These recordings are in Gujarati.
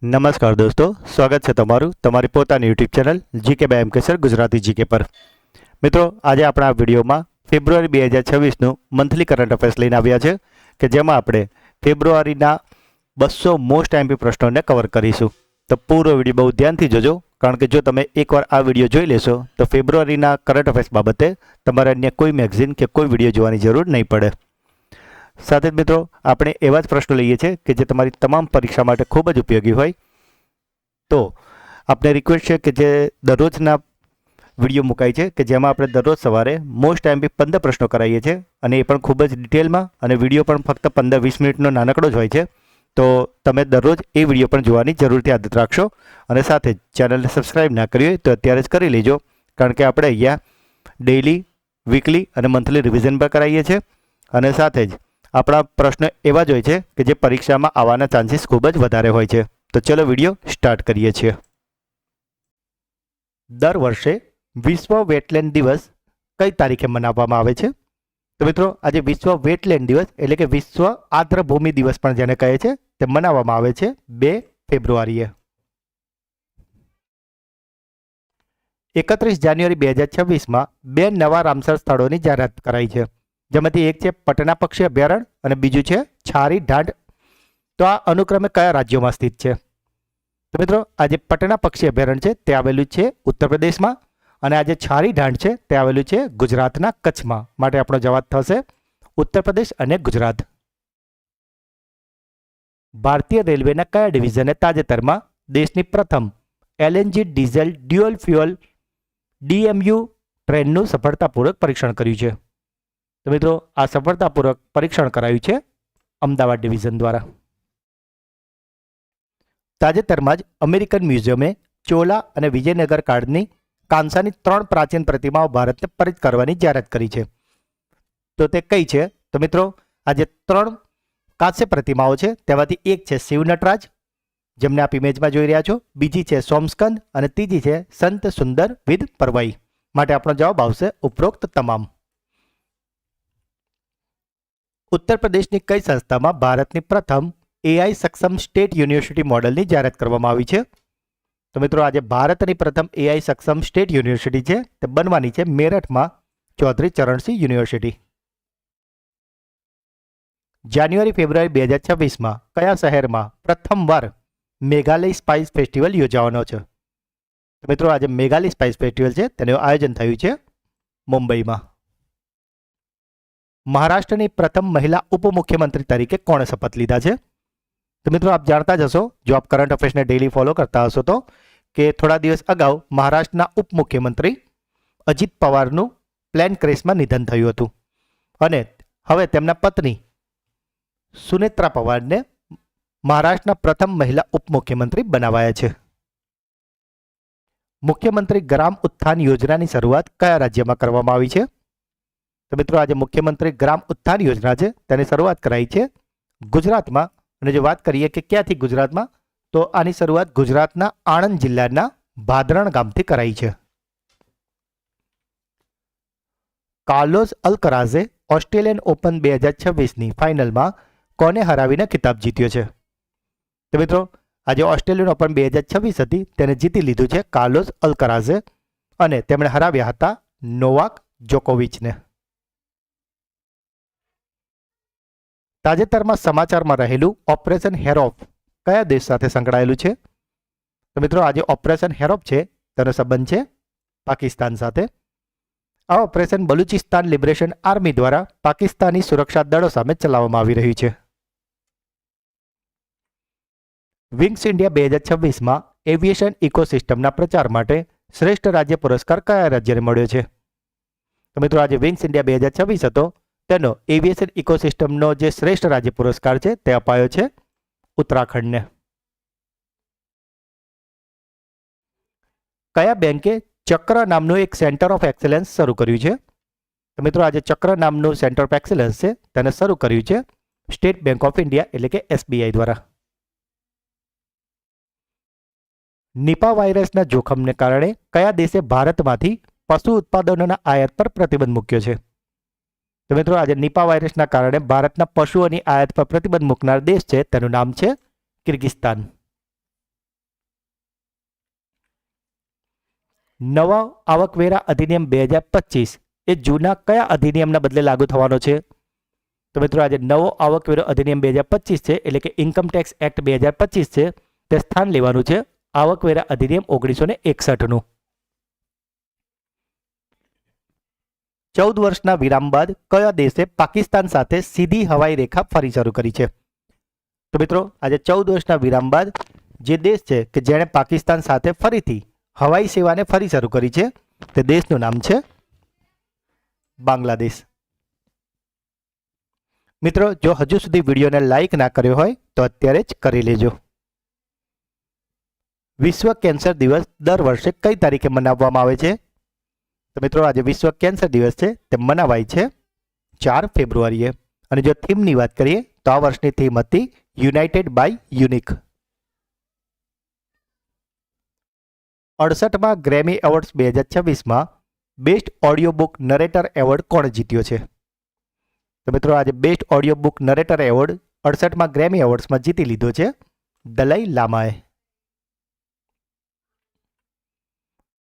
નમસ્કાર દોસ્તો, સ્વાગત છે તમારું તમારી પોતાની YouTube channel GK by M Kesar Gujarati GK પર. મિત્રો, આજે આપણે આ વિડીયોમાં ફેબ્રુઆરી 2026નું મંથલી કરંટ અફેર્સ લઈને આવ્યા છે કે જેમાં આપણે ફેબ્રુઆરીના 200 મોસ્ટ આઈએમપી પ્રશ્નોને કવર કરીશું. તો પૂરો વિડીયો બહુ ધ્યાનથી જોજો, કારણ કે જો તમે એકવાર આ વિડીયો જોઈ લેશો તો ફેબ્રુઆરીના કરંટ અફેર્સ બાબતે તમારે અન્ય કોઈ મેગઝીન કે કોઈ વિડીયો જોવાની જરૂર નહીં પડે. સાથે જ મિત્રો, આપણે એવા જ પ્રશ્નો લઈએ છીએ કે જે તમારી તમામ પરીક્ષા માટે ખૂબ જ ઉપયોગી હોય. તો આપણે રિક્વેસ્ટ છે કે જે દરરોજના વિડીયો મુકાય છે કે જેમાં આપણે દરરોજ સવારે મોસ્ટ આઈએમપી 15 પ્રશ્નો કરાવીએ છીએ, અને એ પણ ખૂબ જ ડિટેલમાં, અને વિડીયો પણ ફક્ત 15-20 મિનિટનો નાનકડો જ હોય છે. તો તમે દરરોજ એ વિડીયો પણ જોવાની જરૂરથી આદત રાખશો, અને સાથે જ ચેનલને સબસ્ક્રાઈબ ના કરી હોય તો અત્યારે જ કરી લેજો, કારણ કે આપણે અહીંયા ડેઇલી, વીકલી અને મંથલી રિવિઝન પણ કરાવીએ છીએ, અને સાથે જ આપણા પ્રશ્નો એવા જ હોય છે કે જે પરીક્ષામાં આવવાના ચાન્સીસ ખૂબ જ વધારે હોય છે. તો ચલો વિડીયો સ્ટાર્ટ કરીએ છીએ. દર વર્ષે વિશ્વ વેટલેન્ડ દિવસ કઈ તારીખે મનાવવામાં આવે છે? તો મિત્રો, આજે વિશ્વ વેટલેન્ડ દિવસ એટલે કે વિશ્વ આર્દ્રભૂમિ દિવસ પણ જેને કહે છે તે મનાવવામાં આવે છે 2 ફેબ્રુઆરીએ. 31 જાન્યુઆરી 2026માં 2 નવા રામસર સ્થળોની જાહેરાત કરાઈ છે, જેમાંથી એક છે પટના પક્ષી અભયારણ્ય અને બીજું છે છારી ઢાંડ. તો આ અનુક્રમે કયા રાજ્યોમાં સ્થિત છે? તો મિત્રો, આ જે પટના પક્ષી અભયારણ્ય છે તે આવેલું છે ઉત્તર પ્રદેશમાં, અને આ જે છારી ઢાંડ છે તે આવેલું છે ગુજરાતના કચ્છમાં. માટે આપણો જવાબ થશે ઉત્તર પ્રદેશ અને ગુજરાત. ભારતીય રેલવેના કયા ડિવિઝને તાજેતરમાં દેશની પ્રથમ એલએનજી ડીઝલ ડ્યુઅલ ફ્યુઅલ ડીએમયુ ટ્રેનનું સફળતાપૂર્વક પરીક્ષણ કર્યું છે? તો મિત્રો, આ સફળતાપૂર્વક પરીક્ષણ કરાયું છે અમદાવાદ ડિવિઝન દ્વારા. તાજેતરમાં જ અમેરિકન મ્યુઝિયમે ચોલા અને વિજયનગર કાળની કાંસાની 3 પ્રાચીન પ્રતિમાઓ ભારતને પરત કરવાની જાહેરાત કરી છે. તો તે કઈ છે? તો મિત્રો, આ જે 3 કાંસ્ય પ્રતિમાઓ છે તેમાંથી એક છે શિવ નટરાજ, જેમને આપ ઇમેજમાં જોઈ રહ્યા છો, બીજી છે સોમસ્કંદ, અને ત્રીજી છે સંત સુંદર વિદ પરવાઈ. માટે આપણો જવાબ આવશે ઉપરોક્ત તમામ. ઉત્તર પ્રદેશની કઈ સંસ્થામાં ભારતની પ્રથમ એઆઈ સક્ષમ સ્ટેટ યુનિવર્સિટી મોડલની જાહેરાત કરવામાં આવી છે? તો મિત્રો, આજે ભારતની પ્રથમ એઆઈ સક્ષમ સ્ટેટ યુનિવર્સિટી છે તે બનવાની છે મેરઠમાં ચૌધરી ચરણસિંહ યુનિવર્સિટી. જાન્યુઆરી ફેબ્રુઆરી 2026માં કયા શહેરમાં પ્રથમવાર મેઘાલય સ્પાઇસ ફેસ્ટિવલ યોજાવાનો છે? તો મિત્રો, આજે મેઘાલય સ્પાઇસ ફેસ્ટિવલ છે તેનું આયોજન થયું છે મુંબઈમાં. મહારાષ્ટ્રની પ્રથમ મહિલા ઉપમુખ્યમંત્રી તરીકે કોણે શપથ લીધા છે? તો મિત્રો, આપ જાણતા જ હશો, જો આપ કરંટ અફેર્સને ડેઇલી ફોલો કરતા હશો તો, કે થોડા દિવસ અગાઉ મહારાષ્ટ્રના ઉપમુખ્યમંત્રી અજીત પવારનું પ્લેન ક્રેશમાં નિધન થયું હતું, અને હવે તેમના પત્ની સુનેત્રા પવારને મહારાષ્ટ્રના પ્રથમ મહિલા ઉપમુખ્યમંત્રી બનાવાયા છે. મુખ્યમંત્રી ગ્રામ ઉત્થાન યોજનાની શરૂઆત કયા રાજ્યમાં કરવામાં આવી છે? તો મિત્રો, આજે મુખ્યમંત્રી ગ્રામ ઉત્થાન યોજના છે તેની શરૂઆત કરાઈ છે ગુજરાતમાં. અને જો વાત કરીએ કે ક્યાંથી ગુજરાતમાં, તો આની શરૂઆત ગુજરાતના આણંદ જિલ્લાના ભાદરણ ગામથી કરાઈ છે. કાર્લોસ અલ્કરાઝે ઓસ્ટ્રેલિયન ઓપન 2026ની ફાઇનલમાં કોને હરાવીને ખિતાબ જીત્યો છે? તો મિત્રો, આજે ઓસ્ટ્રેલિયન ઓપન 2026 હતી તેને જીતી લીધું છે કાર્લોસ અલ્કરાઝે, અને તેમણે હરાવ્યા હતા નોવાક જોકોવિચને. તાજેતરમાં સમાચારમાં રહેલું ઓપરેશન હેરોપ કયા દેશ સાથે સંકળાયેલું છે? તો મિત્રો, આજે ઓપરેશન હેરોપ છે તેનો સંબંધ છે પાકિસ્તાન સાથે. આ ઓપરેશન બલુચિસ્તાન લિબરેશન આર્મી દ્વારા પાકિસ્તાની સુરક્ષા દળો સામે ચલાવવામાં આવી રહ્યું છે. વિંગ્સ ઇન્ડિયા 2026માં એવિએશન ઇકોસિસ્ટમના પ્રચાર માટે શ્રેષ્ઠ રાજ્ય પુરસ્કાર કયા રાજ્યને મળ્યો છે? તો મિત્રો, આજે વિંગ્સ ઇન્ડિયા 2026 હતો તેનો એવિએશન ઇકોસિસ્ટમનો જે શ્રેષ્ઠ રાજ્ય પુરસ્કાર છે તે અપાયો છે ઉત્તરાખંડને. કયા બેંકે ચક્ર નામનું એક સેન્ટર ઓફ એક્સેલન્સ શરૂ કર્યું છે? તો મિત્રો, આજે ચક્ર નામનું સેન્ટર ઓફ એક્સેલન્સ છે તેને શરૂ કર્યું છે સ્ટેટ બેંક ઓફ ઇન્ડિયા એટલે કે એસબીઆઈ દ્વારા. નિપા વાયરસના જોખમને કારણે કયા દેશે ભારતમાંથી પશુ ઉત્પાદનોના આયાત પર પ્રતિબંધ મૂક્યો છે? તો મિત્રો, આજે નિપા વાયરસના કારણે ભારતના પશુઓની આયાત પર પ્રતિબંધ મૂકનાર દેશ છે તેનું નામ છે કિર્ગિસ્તાન. નવા આવકવેરા અધિનિયમ 2025 એ જૂના કયા અધિનિયમના બદલે લાગુ થવાનો છે? તો મિત્રો આજે નવો આવકવેરો અધિનિયમ 2025 છે, એટલે કે ઇન્કમ ટેક્સ એક્ટ 2025 છે, તે સ્થાન લેવાનું છે આવકવેરા અધિનિયમ 1961નું. 14 વર્ષના વિરામ બાદ કયા દેશે પાકિસ્તાન સાથે સીધી હવાઈ રેખા ફરી શરૂ કરી છે? તો મિત્રો આજે 14 વર્ષના વિરામ બાદ જે દેશ છે કે જેણે પાકિસ્તાન સાથે ફરીથી હવાઈ સેવાને ફરી શરૂ કરી છે, તે દેશનું નામ છે બાંગ્લાદેશ. મિત્રો જો હજુ સુધી વિડીયોને લાઈક ના કર્યો હોય તો અત્યારે જ કરી લેજો. વિશ્વ કેન્સર દિવસ દર વર્ષે કઈ તારીખે મનાવવામાં આવે છે? તો મિત્રો આજે વિશ્વ કેન્સર દિવસ છે તે મનાવાય છે 4 ફેબ્રુઆરીએ. અને જો થીમની વાત કરીએ તો આ વર્ષની થીમ હતી યુનાઇટેડ બાય યુનિક. 68માં ગ્રેમી એવોર્ડ્સ 2026માં best audio book narrator award કોણે જીત્યો છે? તો મિત્રો આજે best audio book narrator award 68માં ગ્રેમી એવોર્ડ્સમાં જીતી લીધો છે દલાઈ લામાએ.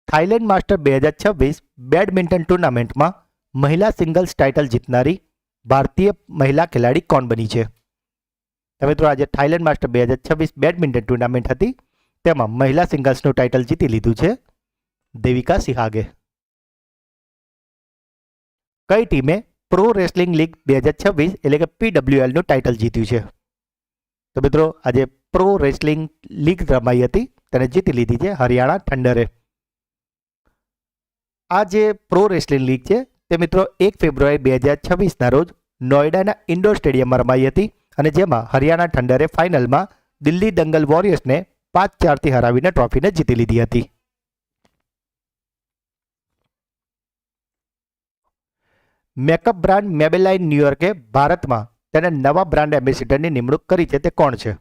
થાઈલેન્ડ માસ્ટર 2026 બેડમિન્ટન ટુર્નામેન્ટમાં મહિલા સિંગલ્સ ટાઇટલ જીતનારી ભારતીય મહિલા ખેલાડી કોણ બની છે? તો મિત્રો આજે થાઈલેન્ડ માસ્ટર 2026 બેડમિન્ટન ટુર્નામેન્ટ હતી, તેમાં મહિલા સિંગલ્સનું ટાઇટલ જીતી લીધું છે દેવિકા સિહાગે. કઈ ટીમે પ્રો રેસલિંગ લીગ 2026 એટલે કે PWL નું ટાઇટલ જીત્યું છે? તો મિત્રો આજે પ્રો રેસલિંગ લીગ રમાઈ હતી, તેને જીતી લીધી છે હરિયાણા થંડરે. આ જે પ્રો રેસલિંગ લીગ છે તે મિત્રો 1 ફેબ્રુઆરી 2026ના રોજ નોઈડાના ઇન્ડોર સ્ટેડિયમમાં રમાઈ હતી, અને જેમાં હરિયાણા થંડરે ફાઇનલમાં દિલ્હી દંગલ વોરિયર્સને 5-4થી હરાવીને ટ્રોફીને જીતી લીધી હતી. મેકઅપ બ્રાન્ડ મેબેલાઇન ન્યુયોર્કે ભારતમાં તેના નવા બ્રાન્ડ એમ્બેસેડરની નિમણૂક કરી છે, તે કોણ છે?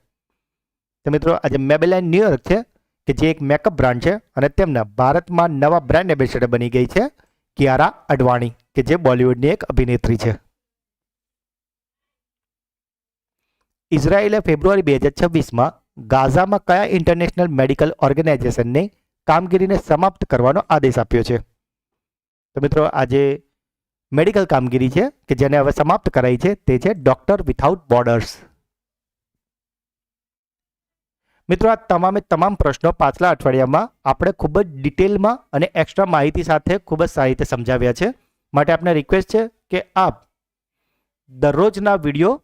તો મિત્રો આજે મેબેલાઇન ન્યુયોર્ક છે કે જે એક મેકઅપ બ્રાન્ડ છે, અને તેમના ભારતમાં નવા બ્રાન્ડ એમ્બેસેડર બની ગઈ છે કિયારા અડવાણી, કે જે બોલિવૂડની એક અભિનેત્રી છે. ઇઝરાયેલે ફેબ્રુઆરી 2026માં ગાઝામાં કયા ઇન્ટરનેશનલ મેડિકલ ઓર્ગેનાઇઝેશનને કામગીરીને સમાપ્ત કરવાનો આદેશ આપ્યો છે? તો મિત્રો આજે મેડિકલ કામગીરી છે કે જેને હવે સમાપ્ત કરાઈ છે તે છે ડોક્ટર વિથઆઉટ બોર્ડર્સ. મિત્રો આ તમામ પ્રશ્નો પાછલા અઠવાડિયામાં આપણે ખૂબ જ ડિટેલમાં અને એક્સ્ટ્રા માહિતી સાથે ખૂબ જ સારી રીતે સમજાવ્યા છે. માટે આપને રિક્વેસ્ટ છે કે આપ દરરોજના વિડીયો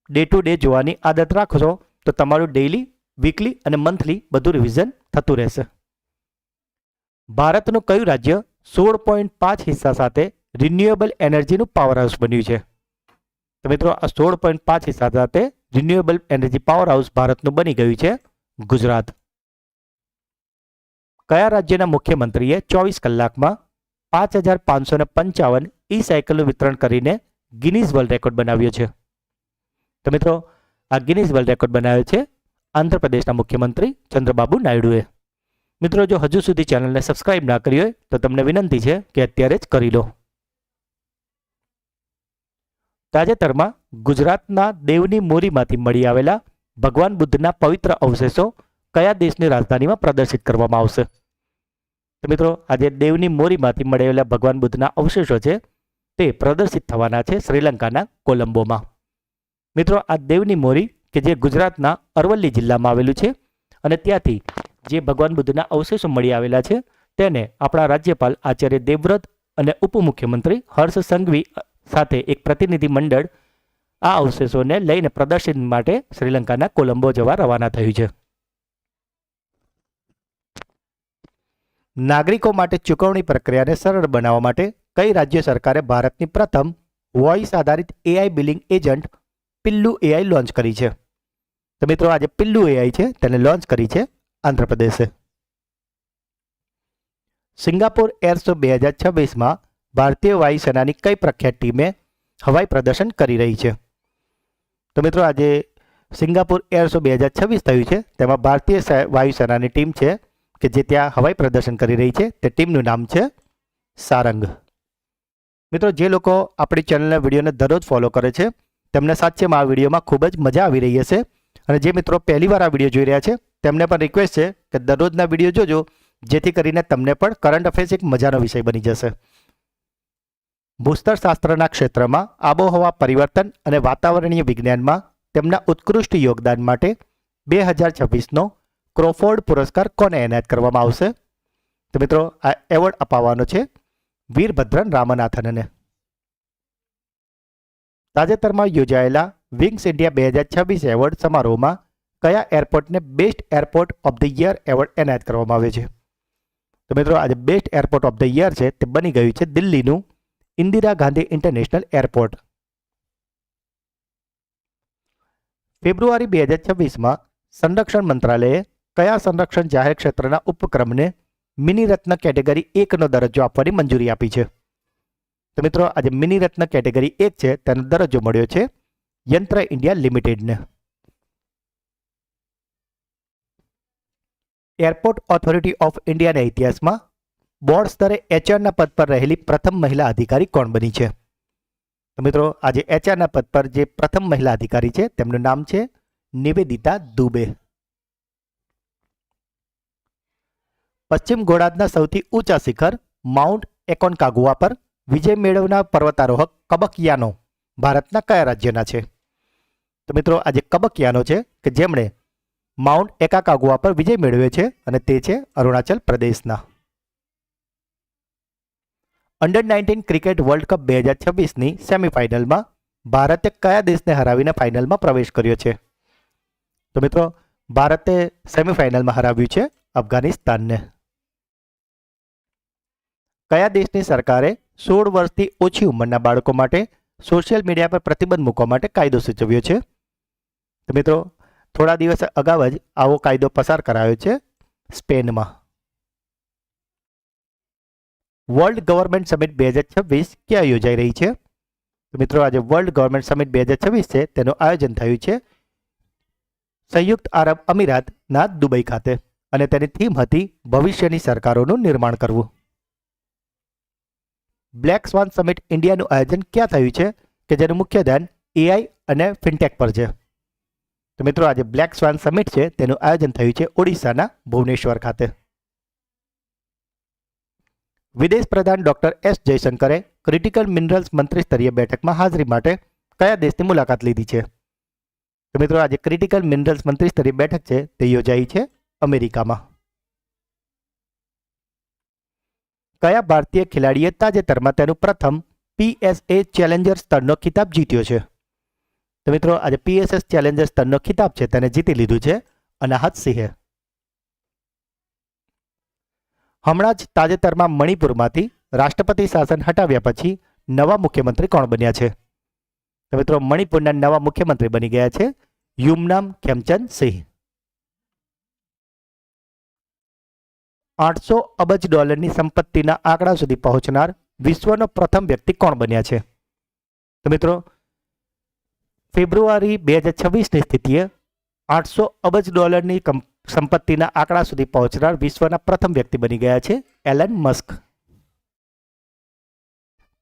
ડે ટુ ડે જોવાની આદત રાખશો તો તમારું ડેઇલી, વીકલી અને મંથલી બધું રિવિઝન થતું રહેશે. ભારતનું કયું રાજ્ય 16.5 હિસ્સા સાથે રિન્યુએબલ એનર્જીનું પાવર હાઉસ બન્યું છે? તો મિત્રો આ 16.5 હિસ્સા સાથે રિન્યુએબલ એનર્જી પાવર હાઉસ ભારતનું બની ગયું છે ગુજરાત. કયા રાજ્યના મુખ્યમંત્રીએ 24 કલાકમાં 5555 ઈ સાયકલનું વિતરણ કરીને ગિનીઝ વર્લ્ડ રેકોર્ડ બનાવ્યો છે? તો મિત્રો આ ગિનીઝ વર્લ્ડ રેકોર્ડ બનાવ્યો છે આંધ્રપ્રદેશના મુખ્યમંત્રી ચંદ્રબાબુ નાયડુએ. મિત્રો જો હજુ સુધી ચેનલને સબસ્ક્રાઇબ ના કરી હોય તો તમને વિનંતી છે કે અત્યારે જ કરી લો. તાજેતરમાં ગુજરાતના દેવની મોરીમાંથી મળી આવેલા ભગવાન બુદ્ધના પવિત્ર અવશેષો કયા દેશની રાજધાનીમાં પ્રદર્શિત કરવામાં આવશે? તો મિત્રો આજે દેવની મોરીમાંથી મળેલા ભગવાન બુદ્ધના અવશેષો છે તે પ્રદર્શિત થવાના છે શ્રીલંકાના કોલંબોમાં. મિત્રો આ દેવની મોરી કે જે ગુજરાતના અરવલ્લી જિલ્લામાં આવેલું છે, અને ત્યાંથી જે ભગવાન બુદ્ધના અવશેષો મળી આવેલા છે તેને આપણા રાજ્યપાલ આચાર્ય દેવવ્રત અને ઉપમુખ્યમંત્રી હર્ષ સંઘવી સાથે એક પ્રતિનિધિ મંડળ આ અવશેષોને લઈને પ્રદર્શન માટે શ્રીલંકાના કોલંબો જવા રવાના થયું છે. નાગરિકો માટે ચૂકવણી પ્રક્રિયાને સરળ બનાવવા માટે કઈ રાજ્ય સરકારે ભારતની પ્રથમ વોઇસ આધારિત AI billing agent Pillu AI launch કરી છે? તો મિત્રો આજે પિલ્લુ AI છે તેને લોન્ચ કરી છે આંધ્રપ્રદેશે. સિંગાપોર એર શો 2026માં ભારતીય વાયુસેનાની કઈ પ્રખ્યાત ટીમે હવાઈ પ્રદર્શન કરી રહી છે? તો મિત્રો આજે સિંગાપોર એર શો 2026 થયું છે, તેમાં ભારતીય વાયુસેનાની ટીમ છે કે જે ત્યાં હવાઈ પ્રદર્શન કરી રહી છે, તે ટીમનું નામ છે સારંગ. મિત્રો જે લોકો આપણી ચેનલના વિડીયોને દરરોજ ફોલો કરે છે તેમને સાચેમાં આ વિડીયોમાં ખૂબ જ મજા આવી રહી હશે, અને જે મિત્રો પહેલીવાર આ વિડીયો જોઈ રહ્યા છે તેમને પણ રિક્વેસ્ટ છે કે દરરોજના વિડીયો જોજો જેથી કરીને તમને પણ કરંટ અફેર્સ એક મજાનો વિષય બની જશે. ભૂસ્તરશાસ્ત્રના ક્ષેત્રમાં આબોહવા પરિવર્તન અને વાતાવરણીય વિજ્ઞાનમાં તેમના ઉત્કૃષ્ટ યોગદાન માટે 2026નો ક્રોફોર્ડ પુરસ્કાર કોને એનાયત કરવામાં આવશે? તો મિત્રો આ એવોર્ડ અપાવવાનો છે વીરભદ્રન રામનાથનને. તાજેતરમાં યોજાયેલા વિંગ્સ ઇન્ડિયા 2026 એવોર્ડ સમારોહમાં કયા એરપોર્ટને best airport of the year award એનાયત કરવામાં આવ્યો છે? તો મિત્રો આજે best airport of the year છે તે બની ગયું છે દિલ્હીનું ઇન્દિરા ગાંધી ઇન્ટરનેશનલ એરપોર્ટ. ફેબ્રુઆરી 2026માં સંરક્ષણ મંત્રાલયે કયા સંરક્ષણ જાહેર ક્ષેત્રના ઉપક્રમને મિની રત્ન કેટેગરી 1નો દરજ્જો આપવાની મંજૂરી આપી છે? તો મિત્રો આજે મિની રત્ન કેટેગરી 1 છે તેનો દરજ્જો મળ્યો છે યંત્ર ઇન્ડિયા લિમિટેડને. એરપોર્ટ ઓથોરિટી ઓફ ઇન્ડિયાના ઇતિહાસમાં બોર્ડ સ્તરે એચઆરના પદ પર રહેલી પ્રથમ મહિલા અધિકારી કોણ બની છે? તો મિત્રો આજે એચઆરના પદ પર જે પ્રથમ મહિલા અધિકારી છે તેમનું નામ છે નિવેદિતા દુબે. પશ્ચિમ ગોળાર્ધના સૌથી ઊંચા શિખર માઉન્ટ એકોનકાગુઆ પર વિજય મેળવનાર પર્વતારોહક કબકયાનો ભારતના કયા રાજ્યના છે? તો મિત્રો આજે કબકયાનો છે કે જેમણે માઉન્ટ એકાકાગુઆ પર વિજય મેળવ્યો છે અને તે છે અરુણાચલ પ્રદેશના. અંડર 19 ક્રિકેટ વર્લ્ડ કપ 2026ની સેમીફાઇનલમાં ભારતે કયા દેશને હરાવીને ફાઇનલમાં પ્રવેશ કર્યો છે? તો મિત્રો ભારતે સેમીફાઇનલમાં હરાવ્યું છે અફઘાનિસ્તાનને. કયા દેશની સરકારે 16 વર્ષથી ઓછી ઉંમરના બાળકો માટે સોશિયલ મીડિયા પર પ્રતિબંધ મૂકવા માટે કાયદો સૂચવ્યો છે? તો મિત્રો થોડા દિવસ અગાઉ જ આવો કાયદો પસાર કરાયો છે સ્પેનમાં. વર્લ્ડ ગવર્નમેન્ટ સમિટ 2026 ક્યાં યોજાઈ રહી છે? તો મિત્રો આજે વર્લ્ડ ગવર્નમેન્ટ સમિટ 2026 છે તેનું આયોજન થયું છે સંયુક્ત આરબ અમીરાતના દુબઈ ખાતે અને તેની થીમ હતી ભવિષ્યની સરકારોનું નિર્માણ કરવું. બ્લેક સ્વાન સમિટ ઇન્ડિયાનું આયોજન ક્યાં થયું છે કે જેનું મુખ્ય ધ્યાન એઆઈ અને ફિનટેક પર છે? તો મિત્રો આજે બ્લેક સ્વાન સમિટ છે તેનું આયોજન થયું છે ઓડિશાના ભુવનેશ્વર ખાતે. વિદેશ પ્રધાન ડોક્ટર એસ જયશંકરે ક્રિટિકલ મિનરલ્સ મંત્રી સ્તરીય બેઠકમાં હાજરી માટે કયા દેશની મુલાકાત લીધી છે? તો મિત્રો આજે ક્રિટિકલ મિનરલ્સ મંત્રી સ્તરીય બેઠક છે તે યોજાઈ છે અમેરિકામાં. કયા ભારતીય ખેલાડીએ તાજેતરમાં તેનું પ્રથમ PSA ચેલેન્જર સ્તરનો ખિતાબ જીત્યો છે? તો મિત્રો આજે PSS ચેલેન્જર સ્તરનો ખિતાબ છે તેને જીતી લીધું છે અનાહત સિંહે. હમણાં જ તાજેતરમાં મણિપુરમાંથી રાષ્ટ્રપતિ શાસન હટાવ્યા પછી નવા મુખ્યમંત્રી કોણ બન્યા છે? તો મિત્રો મણિપુરના નવા મુખ્યમંત્રી બની ગયા છે યુમનામ ખેમચંદ સિંહ. 800 અબજ ડોલરની સંપત્તિના આંકડા સુધી પહોંચનાર વિશ્વનો પ્રથમ વ્યક્તિ કોણ બન્યા છે? તો મિત્રો ફેબ્રુઆરી 2026ની સ્થિતિએ 800 અબજ ડોલરની સંપત્તિના આંકડા સુધી પહોંચનાર વિશ્વના પ્રથમ વ્યક્તિ બની ગયા છે એલન મસ્ક.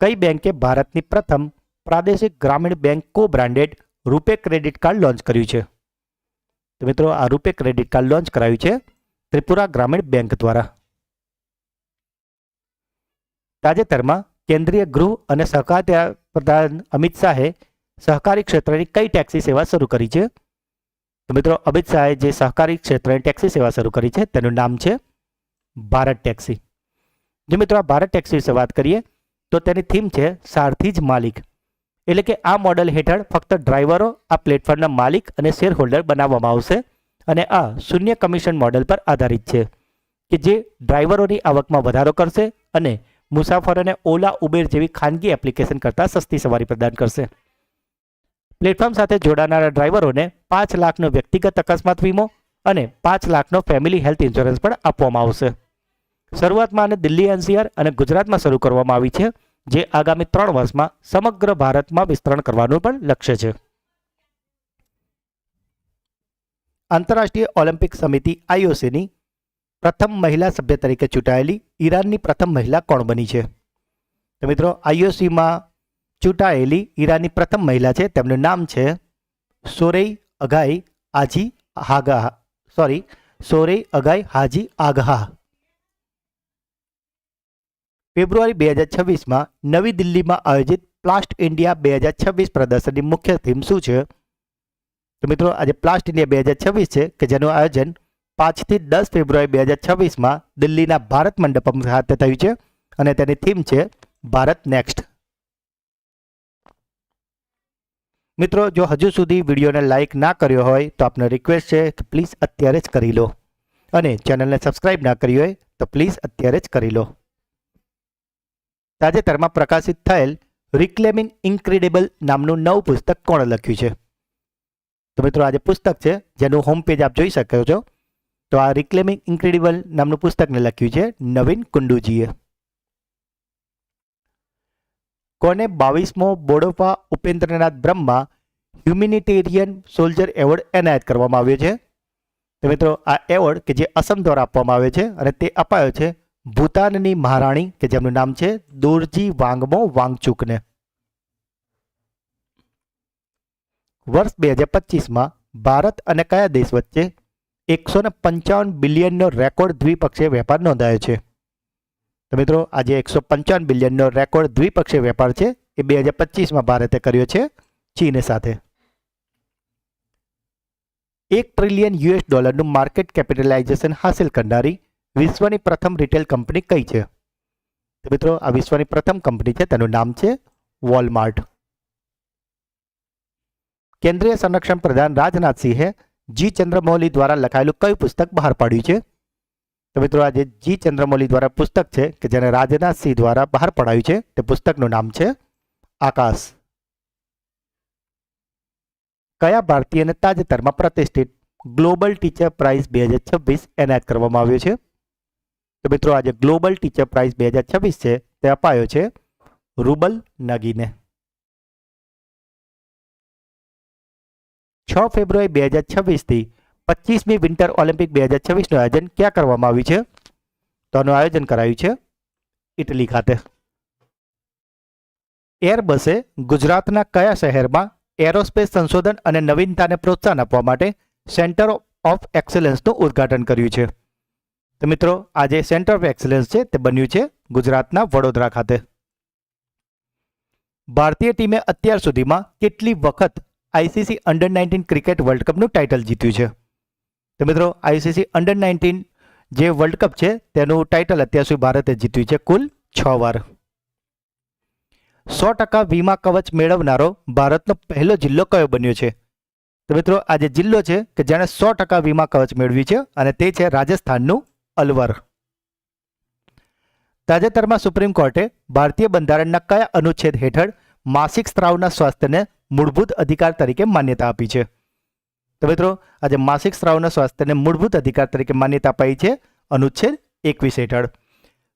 કઈ બેંકે ભારતની પ્રથમ પ્રાદેશિક ગ્રામીણ બેંક કો બ્રાન્ડેડ રૂપે ક્રેડિટ કાર્ડ લોન્ચ કર્યું છે? તો મિત્રો આ રૂપે ક્રેડિટ કાર્ડ લોન્ચ કરાયું છે ત્રિપુરા ગ્રામીણ બેંક દ્વારા. તાજેતરમાં કેન્દ્રીય ગૃહ અને સહકારિતા પ્રધાન અમિત શાહે સહકારી ક્ષેત્રની કઈ ટેક્સી સેવા શરૂ કરી છે? તો મિત્રો અમિત શાહે જે સહકારી ક્ષેત્રની ટેક્સી સેવા શરૂ કરી છે તેનું નામ છે ભારત ટેક્સી. જો મિત્રો આ ભારત ટેક્સી વિશે વાત કરીએ તો તેની થીમ છે સારથી જ માલિક. એટલે કે આ મોડેલ હેઠળ ફક્ત ડ્રાઈવરો આ પ્લેટફોર્મના માલિક અને શેર હોલ્ડર બનાવવામાં આવશે અને આ શૂન્ય કમિશન મોડેલ પર આધારિત છે કે જે ડ્રાઈવરોની આવકમાં વધારો કરશે અને મુસાફરોને ઓલા ઉબેર જેવી ખાનગી એપ્લિકેશન કરતાં સસ્તી સવારી પ્રદાન કરશે. પ્લેટફોર્મ સાથે જોડાનારા ડ્રાઈવરોને 5 લાખનો વ્યક્તિગત અકસ્માત વીમો અને 5 લાખનો ફેમિલી હેલ્થ ઇન્સ્યોરન્સ પણ આપવામાં આવશે. શરૂઆતમાં આને દિલ્હી NCR અને ગુજરાતમાં શરૂ કરવામાં આવી છે જે આગામી 3 વર્ષમાં સમગ્ર ભારતમાં વિસ્તરણ કરવાનું પણ લક્ષ્ય છે. આંતરરાષ્ટ્રીય ઓલિમ્પિક સમિતિ IOCની પ્રથમ મહિલા સભ્ય તરીકે ચૂંટાયેલી ઈરાનની પ્રથમ મહિલા કોણ બની છે? તો મિત્રો IOCમાં ચૂંટાયેલી ઈરાનની પ્રથમ મહિલા છે તેમનું નામ છે સોરેઈ અગાઈ હાજી આગા. ફેબ્રુઆરી 2026માં નવી દિલ્હીમાં આયોજિત પ્લાસ્ટ ઇન્ડિયા 2026 પ્રદર્શનની મુખ્ય થીમ શું છે? તો મિત્રો આજે પ્લાસ્ટ ઇન્ડિયા 2026 છે કે જેનું આયોજન 5 થી 10 ફેબ્રુઆરી 2026માં દિલ્હીના ભારત મંડપમ ખાતે થયું છે અને તેની થીમ છે ભારત નેક્સ્ટ. મિત્રો જો હજુ સુધી વિડીયોને લાઇક ના કર્યો હોય તો આપનો રિક્વેસ્ટ છે કે પ્લીઝ અત્યારે જ કરી લો અને ચેનલને સબસ્ક્રાઇબ ના કરી હોય તો પ્લીઝ અત્યારે જ કરી લો. તાજેતરમાં પ્રકાશિત થયેલ રિક્લેમિંગ ઇન્ક્રેડિબલ નામનું નવું પુસ્તક કોણે લખ્યું છે? તો મિત્રો આજે પુસ્તક છે જેનું હોમ પેજ આપ જોઈ શકો છો. તો આ રિક્લેમિંગ ઇન્ક્રેડિબલ નામનું પુસ્તકને લખ્યું છે નવીન કુંડુજીએ. કોને 22મો બોડોફા ઉપેન્દ્રનાથ બ્રહ્મા હ્યુમેનિટેરિયન સોલ્જર એવોર્ડ એનાયત કરવામાં આવ્યો છે? તો મિત્રો આ એવોર્ડ કે જે અસમ દ્વારા આપવામાં આવ્યો છે અને તે અપાયો છે ભૂતાનની મહારાણી કે જેમનું નામ છે દોરજી વાંગમો વાંગચુકને. વર્ષ 2025માં ભારત અને કયા દેશ વચ્ચે 155 બિલિયનનો રેકોર્ડ દ્વિપક્ષીય વેપાર નોંધાયો છે? તો મિત્રો આજે 155 બિલિયનનો રેકોર્ડ દ્વિપક્ષીય વેપાર છે એ 2025માં ભારતે કર્યો છે ચીન સાથે. $1 ટ્રિલિયન માર્કેટ કેપિટલાઇઝેશન હાંસિલ કરનારી વિશ્વની પ્રથમ રિટેલ કંપની કઈ છે? તો મિત્રો આ વિશ્વની પ્રથમ કંપની છે, તેનું નામ છે વોલમાર્ટ. કેન્દ્રીય સંરક્ષણ પ્રધાન રાજનાથસિંહે જી ચંદ્રમૌલી દ્વારા લખાયેલું કયું પુસ્તક બહાર પાડ્યું છે? તો મિત્રો આજે જી ચંદ્રમૌલી દ્વારા પુસ્તક છે કે જેને રાજનાથસિંહ દ્વારા બહાર પડાયું છે તે પુસ્તકનું નામ છે આકાશ. કયા ભારતીયને તાજેતરમાં પ્રતિષ્ઠિત ગ્લોબલ ટીચર પ્રાઇઝ 2026 એનાયત કરવામાં આવ્યો છે? તો મિત્રો આજે ગ્લોબલ ટીચર પ્રાઇઝ 2026 છે તે અપાયો છે રૂબલ નગીને. 6 ફેબ્રુઆરી 2026 થી 25મી વિન્ટર ઓલિમ્પિક 2026નું આયોજન ક્યાં કરવામાં આવ્યું છે? તો આનું આયોજન કરાયું છે ઇટલી ખાતે. એરબસે ગુજરાતના કયા શહેરમાં એરોસ્પેસ સંશોધન અને નવીનતાને પ્રોત્સાહન આપવા માટે સેન્ટર ઓફ એક્સેલન્સનું ઉદ્ઘાટન કર્યું છે? તો મિત્રો આજે સેન્ટર ઓફ એક્સેલન્સ છે તે બન્યું છે ગુજરાતના વડોદરા ખાતે. ભારતીય ટીમે અત્યાર સુધીમાં કેટલી વખત આઈસીસી અંડર 19 ક્રિકેટ વર્લ્ડ કપનું ટાઇટલ જીત્યું છે? તો મિત્રો આઈસીસી અંડર 19 જે વર્લ્ડ કપ છે તેનું ટાઇટલ અત્યાર સુધી ભારતે જીત્યું છે કુલ 6 વાર. 100% વીમા કવચ મેળવનારો ભારતનો પહેલો જિલ્લો કયો બન્યો છે? તો મિત્રો આ જે જિલ્લો છે કે જેણે 100% વીમા કવચ મેળવ્યું છે અને તે છે રાજસ્થાનનું અલવર. તાજેતરમાં સુપ્રીમ કોર્ટે ભારતીય બંધારણના કયા અનુચ્છેદ હેઠળ માસિક સ્ત્રાવના સ્વાસ્થ્યને મૂળભૂત અધિકાર તરીકે માન્યતા આપી છે? તો મિત્રો આજે માસિક સ્ત્રાવના સ્વાસ્થ્યને મૂળભૂત અધિકાર તરીકે માન્યતા અપાઈ છે અનુચ્છેદ 21 હેઠળ.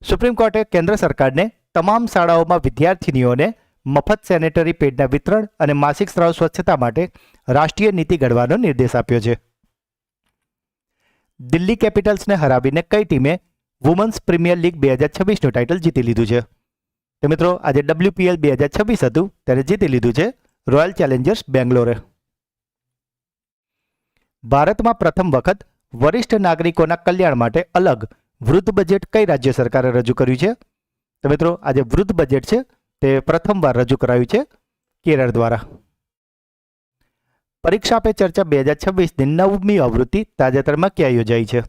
સુપ્રીમ કોર્ટે કેન્દ્ર સરકારને તમામ શાળાઓમાં વિદ્યાર્થીનીઓને મફત સેનેટરી પેડના વિતરણ અને માસિક સ્ત્રાવ સ્વચ્છતા માટે રાષ્ટ્રીય નીતિ ઘડવાનો નિર્દેશ આપ્યો છે. દિલ્હી કેપિટલ્સને હરાવીને કઈ ટીમે વુમન્સ પ્રીમિયર લીગ 2026નું ટાઇટલ જીતી લીધું છે? તો મિત્રો આજે WPL 2026 હતું ત્યારે જીતી લીધું છે રોયલ ચેલેન્જર્સ બેંગ્લોરે. ભારતમાં પ્રથમ વખત વરિષ્ઠ નાગરિકોના કલ્યાણ માટે અલગ વૃદ્ધ બજેટ કઈ રાજ્ય સરકારે રજૂ કર્યું છે? તો મિત્રો આજે વૃદ્ધ બજેટ છે તે પ્રથમવાર રજૂ કરાયું છે કેરળ દ્વારા. પરીક્ષા પે ચર્ચા 2026ની 9મી આવૃત્તિ તાજેતરમાં ક્યાં યોજાઈ છે?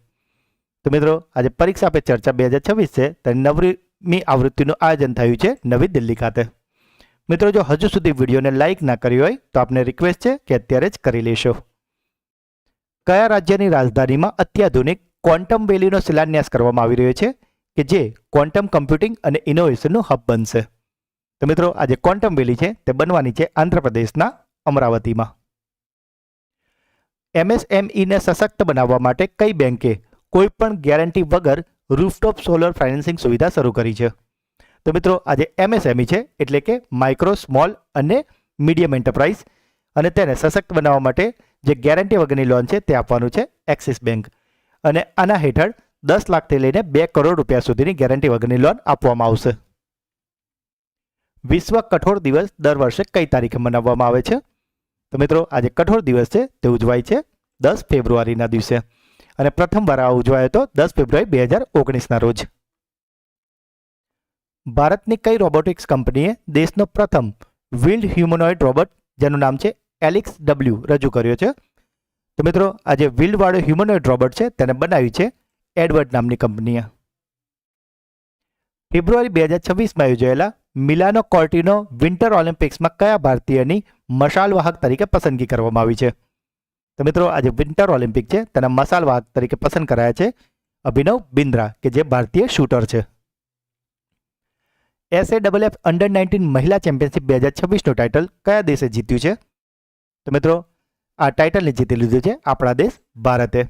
તો મિત્રો આજે પરીક્ષા પે ચર્ચા 2026 છે તેની 9મી આવૃત્તિનું આયોજન થયું છે નવી દિલ્હી ખાતે. મિત્રો જો હજુ સુધી વિડીયોને લાઇક ના કરી હોય તો આપને રિક્વેસ્ટ છે કે અત્યારે જ કરી લેશો. કયા રાજ્યની રાજધાનીમાં અત્યાધુનિક ક્વોન્ટમ વેલીનો શિલાન્યાસ કરવામાં આવી રહ્યો છે કે જે ક્વોન્ટમ કમ્પ્યુટિંગ અને ઇનોવેશનનું હબ બનશે? તો મિત્રો આજે ક્વોન્ટમ વેલી છે તે બનવાની છે આંધ્રપ્રદેશના અમરાવતીમાં. MSMEને સશક્ત બનાવવા માટે કઈ બેંકે કોઈપણ ગેરંટી વગર રૂફટોપ સોલર ફાઇનાન્સિંગ સુવિધા શરૂ કરી છે? તો મિત્રો આજે MSME છે એટલે કે માઇક્રો સ્મોલ અને મીડિયમ એન્ટરપ્રાઇઝ, અને તેને સશક્ત બનાવવા માટે જે ગેરંટી વગરની લોન છે તે આપવાનું છે એક્સિસ બેંક, અને આના હેઠળ 10 લાખથી લઈને 2 કરોડ રૂપિયા સુધીની ગેરંટી વગરની લોન આપવામાં આવશે. વિશ્વ કઠોળ દિવસ દર વર્ષે કઈ તારીખે મનાવવામાં આવે છે? તો મિત્રો આજે કઠોળ દિવસ છે તે ઉજવાય છે 10 ફેબ્રુઆરીના દિવસે, અને પ્રથમવાર આ ઉજવાયો હતો 10 ફેબ્રુઆરી 2019ના રોજ. ભારતની કઈ રોબોટિક્સ કંપનીએ દેશનો પ્રથમ વ્હીલ્ડ હ્યુમનોઇડ રોબોટ જેનું નામ છે એલિક્સ ડબલ્યુ રજૂ કર્યો છે? તો મિત્રો આ જે વ્હીલ્ડવાળો હ્યુમનોઇડ રોબોટ છે તેને બનાવ્યું છે એડવર્ડ નામની કંપનીએ. ફેબ્રુઆરી 2026માં યોજાયેલા મિલાનો કોર્ટિનો વિન્ટર ઓલિમ્પિક્સમાં કયા ભારતીયની મશાલવાહક તરીકે પસંદગી કરવામાં આવી છે? તો મિત્રો આજે વિન્ટર ઓલિમ્પિક છે તેના મશાલવાહક તરીકે પસંદ કરાયા છે અભિનવ બિંદ્રા કે જે ભારતીય શૂટર છે. SAFF અંડર 19 મહિલા ચેમ્પિયનશિપ 2026નું ટાઇટલ કયા દેશે જીત્યું છે? તો મિત્રો આ ટાઇટલને જીતી લીધું છે આપણા દેશ ભારતે.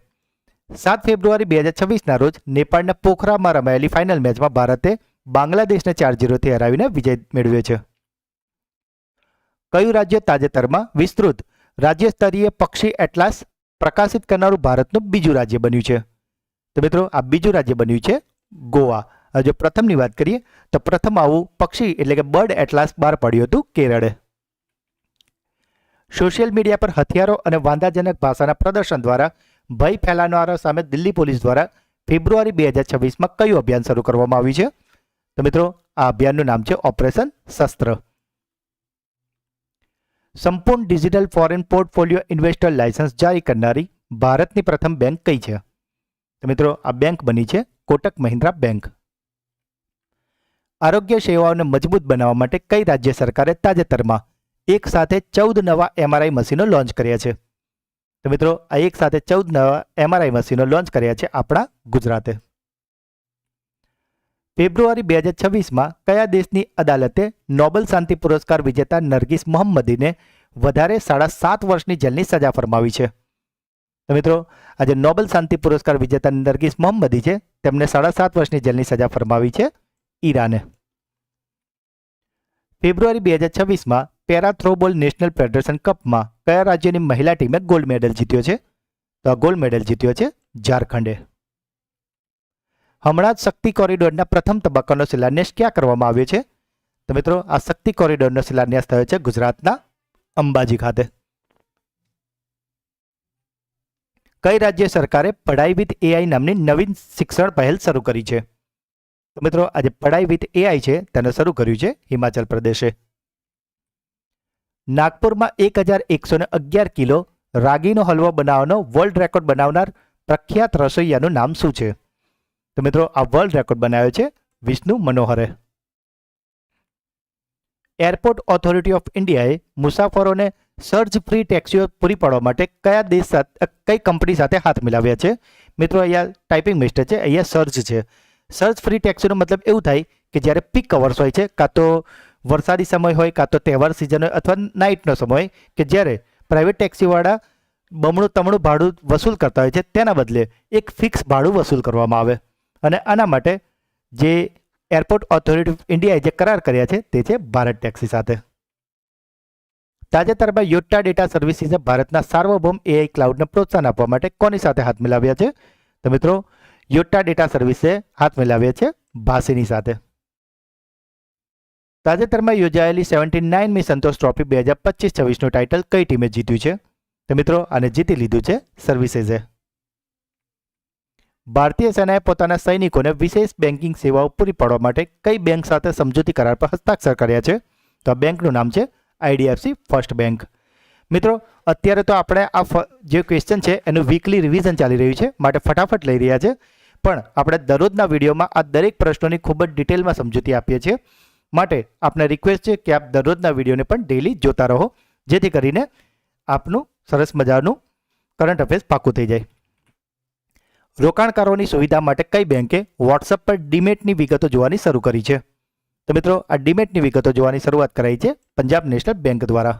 7 ફેબ્રુઆરી 2026ના રોજ નેપાળના પોખરામાં રમાયેલી ફાઇનલ મેચમાં ભારતે બાંગ્લાદેશને 4-0થી હરાવીને વિજય મેળવ્યો છે. કયું રાજ્ય તાજેતરમાં વિસ્તૃત રાજ્ય સ્તરીય પક્ષી એટલાસ પ્રકાશિત કરનારું ભારતનું બીજું રાજ્ય બન્યું છે? તો મિત્રો આ બીજું રાજ્ય બન્યું છે ગોવા. જો પ્રથમની વાત કરીએ તો પ્રથમ આવું પક્ષી એટલે કે બર્ડ એટલાસ બહાર પડ્યું હતું કેરળે. સોશિયલ મીડિયા પર હથિયારો અને વાંધાજનક ભાષાના પ્રદર્શન દ્વારા ભય ફેલાવનારા સામે દિલ્હી પોલીસ દ્વારા ફેબ્રુઆરી 2026માં કયું અભિયાન શરૂ કરવામાં આવ્યું છે? તો મિત્રો આ અભિયાનનું નામ છે ઓપરેશન શસ્ત્ર. સંપૂર્ણ digital foreign portfolio investor licence જારી કરનારી ભારતની પ્રથમ બેંક કઈ છે? તો મિત્રો આ બેંક બની છે કોટક મહિન્દ્રા બેંક. આરોગ્ય સેવાઓને મજબૂત બનાવવા માટે કઈ રાજ્ય સરકારે તાજેતરમાં એક સાથે 14 નવા MRI મશીનો લોન્ચ કર્યા છે? તો મિત્રો આ એક સાથે 14 નવા MRI મશીનો લોન્ચ કર્યા છે આપણા ગુજરાતે. ફેબ્રુઆરી 2026માં કયા દેશની અદાલતે નોબેલ શાંતિ પુરસ્કાર વિજેતા નરગિસ મોહમ્મદીને વધારે 7.5 વર્ષની જેલની સજા ફરમાવી છે? તો મિત્રો આજે નોબેલ શાંતિ પુરસ્કાર વિજેતા નરગિસ મોહમ્મદી છે તેમને 7.5 વર્ષની જેલની સજા ફરમાવી છે ઈરાને. ફેબ્રુઆરી 2026માં પેરા થ્રોબોલ નેશનલ ફેડરેશન કપમાં કયા રાજ્યની મહિલા ટીમે ગોલ્ડ મેડલ જીત્યો છે? તો આ ગોલ્ડ મેડલ જીત્યો છે ઝારખંડે. હમણાં જ શક્તિ કોરિડોરના પ્રથમ તબક્કાનો શિલાન્યાસ ક્યાં કરવામાં આવ્યો છે? તો મિત્રો આ શક્તિ કોરિડોરનો શિલાન્યાસ થયો છે ગુજરાતના અંબાજી ખાતે. કઈ રાજ્ય સરકારે પઢાઈ વિથ AI નામની નવીન શિક્ષણ પહેલ શરૂ કરી છે? તો મિત્રો આજે પઢાઈ વિથ AI છે તેને શરૂ કર્યું છે હિમાચલ પ્રદેશે. નાગપુરમાં 1111 કિલો રાગીનો હલવો બનાવવાનો વર્લ્ડ રેકોર્ડ બનાવનાર પ્રખ્યાત રસોઈયાનું નામ શું છે? તો મિત્રો આ વર્લ્ડ રેકોર્ડ બનાવ્યો છે વિષ્ણુ મનોહરે. એરપોર્ટ ઓથોરિટી ઓફ ઇન્ડિયાએ મુસાફરોને સર્જ ફ્રી ટેક્સીઓ પૂરી પાડવા માટે કયા દેશ સાથે કઈ કંપની સાથે હાથ મિલાવ્યા છે? મિત્રો અહીંયા ટાઈપિંગ મિસ્ટેક છે, અહીંયા સર્જ છે. સર્જ ફ્રી ટેક્સીનો મતલબ એવું થાય કે જ્યારે પીક અવર્સ હોય છે, કાં તો વરસાદી સમય હોય, કાં તો તહેવાર સિઝન હોય અથવા નાઇટનો સમય હોય કે જ્યારે પ્રાઇવેટ ટેક્સીવાળા બમણું તમણું ભાડું વસૂલ કરતા હોય છે તેના બદલે એક ફિક્સ ભાડું વસૂલ કરવામાં આવે. અને આના માટે જે એરપોર્ટ ઓથોરિટી ઓફ ઇન્ડિયાએ જે કરાર કર્યા છે તે છે ભારત ટેક્સી સાથે. તાજેતરમાં યોટ્ટા ડેટા સર્વિસીસે ભારતના સાર્વભૌમ AI ક્લાઉડને પ્રોત્સાહન આપવા માટે કોની સાથે હાથ મિલાવ્યા છે? તો મિત્રો યોટ્ટા ડેટા સર્વિસે હાથ મિલાવ્યા છે ભાસીની સાથે. તાજેતરમાં યોજાયેલી 79મી સંતોષ ટ્રોફી 2025-26નું ટાઇટલ કઈ ટીમે જીત્યું છે? તો મિત્રો આને જીતી લીધું છે સર્વિસેસે. ભારતીય સેનાએ પોતાના સૈનિકોને વિશેષ બેન્કિંગ સેવાઓ પૂરી પાડવા માટે કઈ બેંક સાથે સમજૂતી કરાર પર હસ્તાક્ષર કર્યા છે? તો આ બેંકનું નામ છે IDFC ફર્સ્ટ બેંક. મિત્રો અત્યારે તો આપણે આ જે ક્વેશ્ચન છે એનું વીકલી રિવિઝન ચાલી રહ્યું છે માટે ફટાફટ લઈ રહ્યા છે, પણ આપણે દરરોજના વિડીયોમાં આ દરેક પ્રશ્નોની ખૂબ જ ડિટેલમાં સમજૂતી આપીએ છીએ. માટે આપને રિક્વેસ્ટ છે કે આપ દરરોજના વિડીયોને પણ ડેલી જોતા રહો જેથી કરીને આપનું સરસ મજાનું કરંટ અફેર્સ પાકું થઈ જાય. રોકાણકારોની સુવિધા માટે કઈ બેંકે વોટ્સઅપ પર ડીમેટની વિગતો જોવાની શરૂ કરી છે? તો મિત્રો આ ડીમેટની વિગતો જોવાની શરૂઆત કરાઈ છે પંજાબ નેશનલ બેંક દ્વારા.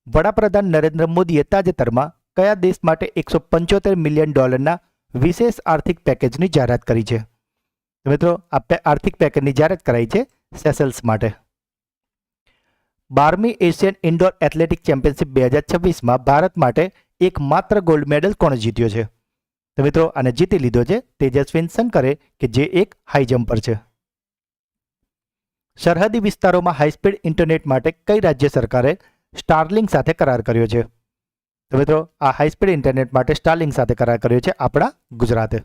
વડાપ્રધાન નરેન્દ્ર મોદીએ તાજેતરમાં કયા દેશ માટે $175 મિલિયન વિશેષ આર્થિક પેકેજની જાહેરાત કરી છે? તો મિત્રો આ આર્થિક પેકેજની જાહેરાત કરાઈ છે સેશલ્સ માટે. 12મી એશિયન ઇન્ડોર એથ્લેટિક ચેમ્પિયનશિપ 2026માં ભારત માટે એકમાત્ર ગોલ્ડ મેડલ કોણે જીત્યો છે? તો મિત્રો આને જીતી લીધો છે તેજસ્વિન શંકરે કે જે એક હાઈ જમ્પર છે. સરહદી વિસ્તારોમાં હાઈસ્પીડ ઇન્ટરનેટ માટે કઈ રાજ્ય સરકારે સ્ટારલિંક સાથે કરાર કર્યો છે? તો મિત્રો આ હાઈસ્પીડ ઇન્ટરનેટ માટે સ્ટારલિંક સાથે કરાર કર્યો છે આપણા ગુજરાતે.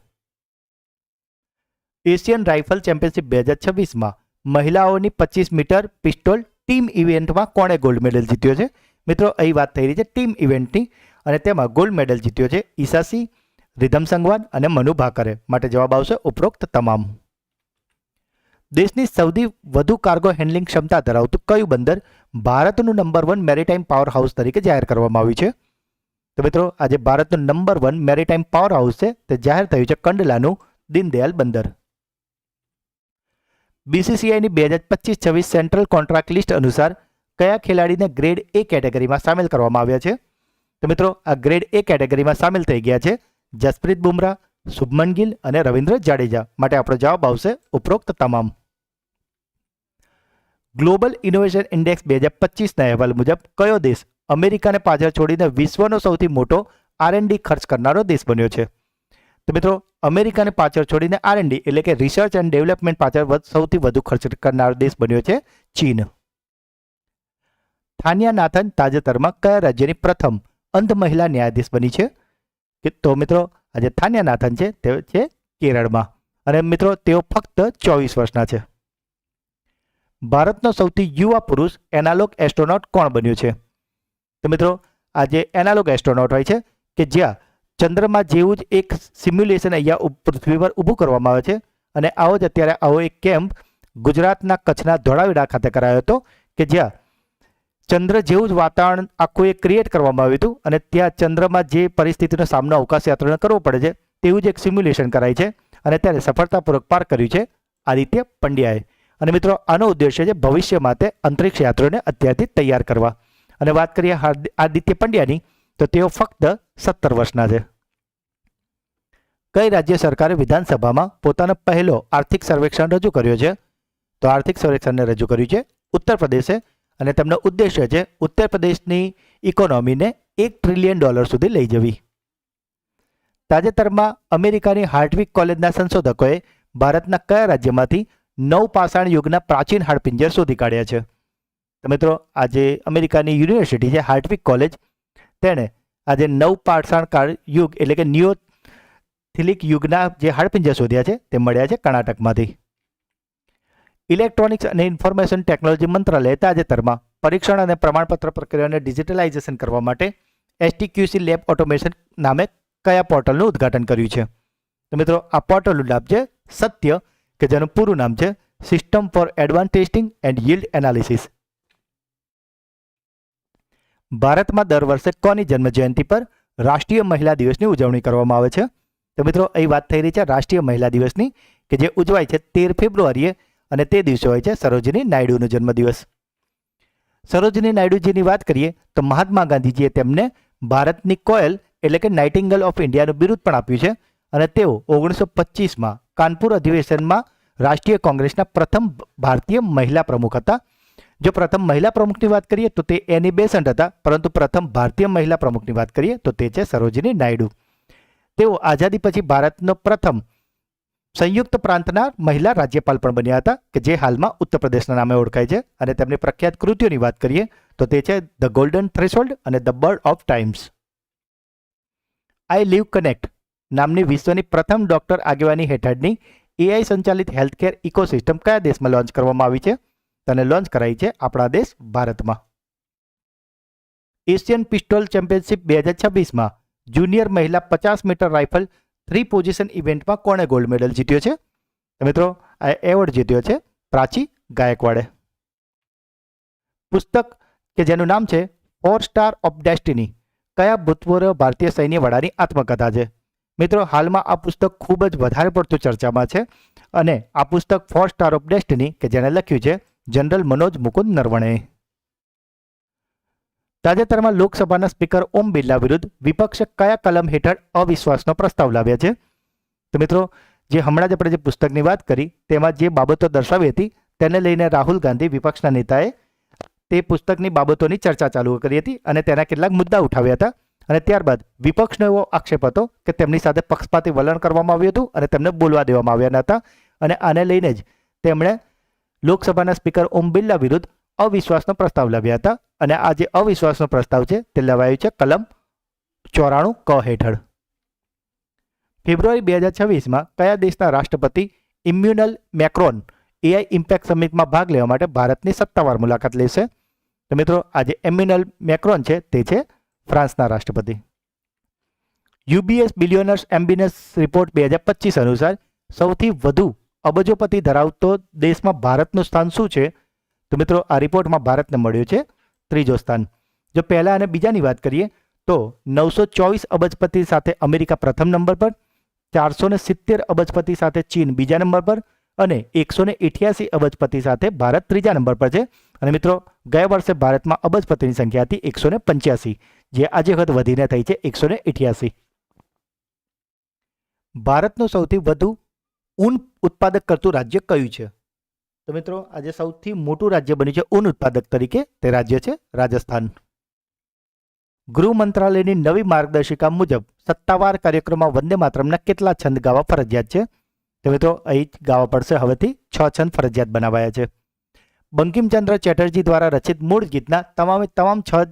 એશિયન રાઇફલ ચેમ્પિયનશિપ 2026માં મહિલાઓની 25 મીટર પિસ્તોલ ટીમ ઇવેન્ટમાં કોણે ગોલ્ડ મેડલ જીત્યો છે? મિત્રો અહીં વાત થઈ રહી છે ટીમ ઇવેન્ટની, અને તેમાં ગોલ્ડ મેડલ જીત્યો છે ઈશાસી, રિધમ સંગવાન અને મનુ ભાકરે. માટે જવાબ આવશે ઉપરોક્ત તમામ. દેશની સૌથી વધુ કાર્ગો હેન્ડલિંગ ક્ષમતા ધરાવતું કયું બંદર ભારતનું નંબર 1 મેરીટાઈમ પાવર હાઉસ તરીકે જાહેર કરવામાં આવ્યું છે? તો મિત્રો આજે ભારતનું નંબર 1 મેરીટાઈમ પાવર હાઉસ છે તે જાહેર થયું છે કંડલાનું દીનદયાલ બંદર. બીસીસીઆઈની 2025-26 સેન્ટ્રલ કોન્ટ્રાક્ટ લિસ્ટ અનુસાર કયા ખેલાડીને ગ્રેડ એ કેટેગરીમાં સામેલ કરવામાં આવ્યા છે? તો મિત્રો આ ગ્રેડ એ કેટેગરીમાં સામેલ થઈ ગયા છે જસપ્રીત બુમરાહ, શુભમન ગિલ અને રવિન્દ્ર જાડેજા. માટે આપણો જવાબ આવશે ઉપરોક્ત તમામ. ગ્લોબલ ઇનોવેશન ઇન્ડેક્સ 2025ના અહેવાલ મુજબ કયો દેશ અમેરિકાને પાછળ છોડીને વિશ્વનો સૌથી મોટો R&D ખર્ચ કરનારો દેશ બન્યો છે? તો મિત્રો અમેરિકાને પાછળ છોડીને R&D એટલે કે રિસર્ચ એન્ડ ડેવલપમેન્ટ પાછળ સૌથી વધુ ખર્ચ કરનારો દેશ બન્યો છે ચીન. થાનિયા નાથન તાજેતરમાં કયા રાજ્યની પ્રથમ અંધ મહિલા ન્યાયાધીશ બની છે? તો મિત્રો આજે થાનિયા નાથન છે તે છે કેરળમાં, અને મિત્રો તેઓ ફક્ત 24 વર્ષના છે. ભારતનો સૌથી યુવા પુરુષ એનાલોગ એસ્ટ્રોનોટ કોણ બન્યો છે? તો મિત્રો આજે એનાલોગ એસ્ટ્રોનોટ હોય છે કે જ્યાં ચંદ્રમાં જેવું જ એક સિમ્યુલેશન અહીંયા પૃથ્વી પર ઊભું કરવામાં આવે છે, અને આવો જ અત્યારે આવો એક કેમ્પ ગુજરાતના કચ્છના ધોળાવીરા ખાતે કરાયો હતો કે જ્યાં ચંદ્ર જેવું જ વાતાવરણ આખું એક ક્રિએટ કરવામાં આવ્યું હતું, અને ત્યાં ચંદ્રમાં જે પરિસ્થિતિનો સામનો અવકાશ યાત્રીઓને કરવો પડે છે તેવું જ એક સિમ્યુલેશન કરાય છે, અને તેને સફળતાપૂર્વક પાર કર્યું છે આદિત્ય પંડ્યાએ. અને મિત્રો આનો ઉદ્દેશ્ય છે ભવિષ્ય માટે અંતરિક્ષ યાત્રીઓને અત્યારથી તૈયાર કરવા. અને વાત કરીએ આદિત્ય પંડ્યાની તો તેઓ ફક્ત 17 વર્ષના છે. કઈ રાજ્ય સરકારે વિધાનસભામાં પોતાનો પહેલો આર્થિક સર્વેક્ષણ રજૂ કર્યો છે? તો આર્થિક સર્વેક્ષણને રજૂ કર્યું છે ઉત્તર પ્રદેશે, અને તેમનો ઉદ્દેશ્ય છે ઉત્તર પ્રદેશની ઇકોનોમીને $1 ટ્રિલિયન સુધી લઈ જવી. તાજેતરમાં અમેરિકાની હાર્ટવિક કોલેજના સંશોધકોએ ભારતના કયા રાજ્યમાંથી નવપાષાણ યુગના પ્રાચીન હાડપિંજર શોધી કાઢ્યા છે? તો મિત્રો આજે અમેરિકાની યુનિવર્સિટી છે હાર્ટવિક કોલેજ, તેણે આજે નવપાષાણ કાળ યુગ એટલે કે નિયોથિલિક યુગના જે હાડપિંજર શોધ્યા છે તે મળ્યા છે કર્ણાટકમાંથી. ઇલેક્ટ્રોનિક્સ અને ઇન્ફોર્મેશન ટેકનોલોજી મંત્રાલયે તાજેતરમાં પરીક્ષણ અને પ્રમાણપત્ર પ્રક્રિયાને ડિજિટલાઇઝેશન કરવા માટે STQC લેબ ઓટોમેશન નામે કયા પોર્ટલનું ઉદ્ઘાટન કર્યું છે? તો મિત્રો આ પોર્ટલનું નામ છે સત્ય, કે જેનું પૂરું નામ છે system for advance testing and yield analysis. ભારતમાં દર વર્ષે કોની જન્મજયંતિ પર રાષ્ટ્રીય મહિલા દિવસની ઉજવણી કરવામાં આવે છે? તો મિત્રો અહીં વાત થઈ રહી છે રાષ્ટ્રીય મહિલા દિવસની, કે જે ઉજવાય છે 13 ફેબ્રુઆરીએ, અને તે દિવસે હોય છે સરોજિની નાયડુનો જન્મદિવસ. સરોજિની નાયડુજીની વાત કરીએ તો મહાત્મા ગાંધીજીએ તેમને ભારતની કોયલ એટલે કે નાઇટિંગેલ ઓફ ઇન્ડિયાનું બિરુદ પણ આપ્યું છે, અને તેઓ 1925માં કાનપુર અધિવેશનમાં રાષ્ટ્રીય કોંગ્રેસના પ્રથમ ભારતીય મહિલા પ્રમુખ હતા. જો પ્રથમ મહિલા પ્રમુખની વાત કરીએ તો તે એની બેસન્ટ હતા, પરંતુ પ્રથમ ભારતીય મહિલા પ્રમુખની વાત કરીએ તો તે છે સરોજિની નાયડુ. તેઓ આઝાદી પછી ભારતનો પ્રથમ સંયુક્ત પ્રાંતના મહિલા રાજ્યપાલ પણ બન્યા હતા, કે જે હાલમાં ઉત્તર પ્રદેશના નામે ઓળખાય છે. અને તેમની પ્રખ્યાત કૃતિઓની વાત કરીએ તો તે છે ધ ગોલ્ડન થ્રેશોલ્ડ અને the bird of times. I live connect નામની વિશ્વની પ્રથમ ડોક્ટર આગેવાની હેઠળની AI સંચાલિત હેલ્થકેર ઇકોસિસ્ટમ કયા દેશમાં લોન્ચ કરવામાં આવી છે? તેને લોન્ચ કરાઈ છે આપણા દેશ ભારતમાં. એશિયન પિસ્તોલ ચેમ્પિયનશિપ 2026માં જુનિયર મહિલા 50 મીટર રાઇફલ 3 પોઝિશન ઇવેન્ટમાં કોણે ગોલ્ડ મેડલ જીત્યો છે? તો મિત્રો આ એવોર્ડ જીત્યો છે પ્રાચી ગાયકવાડે. પુસ્તક કે જેનું નામ છે 4 સ્ટાર ઓફ ડેસ્ટિની કયા ભૂતપૂર્વ ભારતીય સૈન્ય વડાની આત્મકથા છે? મિત્રો હાલમાં આ પુસ્તક ખૂબ જ વધારે પડતું ચર્ચામાં છે, અને આ પુસ્તક 4 સ્ટાર ઓફ ડેસ્ટિની કે જેને લખ્યું છે જનરલ મનોજ મુકુંદ નરવણેએ. તાજેતરમાં લોકસભાના સ્પીકર ઓમ બિરલા વિરુદ્ધ વિપક્ષે કયા કલમ હેઠળ અવિશ્વાસનો પ્રસ્તાવ લાવ્યા છે? તો મિત્રો જે હમણાં જ આપણે જે પુસ્તકની વાત કરી તેમાં જે બાબતો દર્શાવી હતી તેને લઈને રાહુલ ગાંધી વિપક્ષના નેતાએ તે પુસ્તકની બાબતોની ચર્ચા ચાલુ કરી હતી, અને તેના કેટલાક મુદ્દા ઉઠાવ્યા હતા. અને ત્યારબાદ વિપક્ષનો એવો આક્ષેપ હતો કે તેમની સાથે પક્ષપાતી વલણ કરવામાં આવ્યું હતું અને તેમને બોલવા દેવામાં આવ્યા ન હતા, અને આને લઈને જ તેમણે લોકસભાના સ્પીકર ઓમ બિરલા વિરુદ્ધ અવિશ્વાસનો પ્રસ્તાવ લાવ્યા હતા. અને આ જે અવિશ્વાસનો પ્રસ્તાવ છે તે લેવાયો છે કલમ 94 ક હેઠળ. ફેબ્રુઆરી 2026માં કયા દેશના રાષ્ટ્રપતિ ઇમ્યુનલ મેક્રોન AI ઇમ્પેક્ટ સમિટમાં ભાગ લેવા માટે ભારતની સત્તાવાર મુલાકાત લેશે. તો મિત્રો આજે ઇમ્યુનલ મેક્રોન છે તે છે ફ્રાન્સના રાષ્ટ્રપતિ. UBS બિલિયનર્સ એમ્બિનસ રિપોર્ટ 2025 અનુસાર સૌથી વધુ અબજોપતિ ધરાવતો દેશમાં ભારતનું સ્થાન શું છે? તો મિત્રો આ રિપોર્ટમાં ભારતને મળ્યું છે ત્રીજો સ્થાન. જો પહેલા અને બીજાની વાત કરીએ તો 924 અબજપતિ સાથે અમેરિકા પ્રથમ નંબર પર, 470 અબજપતિ સાથે ચીન બીજા નંબર પર અને 188 અબજપતિ સાથે ભારત ત્રીજા નંબર પર છે. અને મિત્રો ગયા વર્ષે ભારતમાં અબજપતિની સંખ્યા હતી 185, જે આજે વખત વધીને થઈ છે 188. ભારતનું સૌથી વધુ ઊન ઉત્પાદક કરતું રાજ્ય કયું છે? તો મિત્રો આજે સૌથી મોટું રાજ્ય બન્યું છે ઊન ઉત્પાદક તરીકે, તે રાજ્ય છે રાજસ્થાન. ગૃહ મંત્રાલયની નવી માર્ગદર્શિકા મુજબ સત્તાવાર કાર્યક્રમમાં વંદે માતરમના કેટલા છંદ ગાવા ફરજિયાત છે? તો મિત્રો અહીં ગાવા પડશે હવેથી 6 છંદ ફરજિયાત બનાવાયા છે. બંકિમચંદ્ર ચેટર્જી દ્વારા રચિત મૂળ ગીતના તમામ 6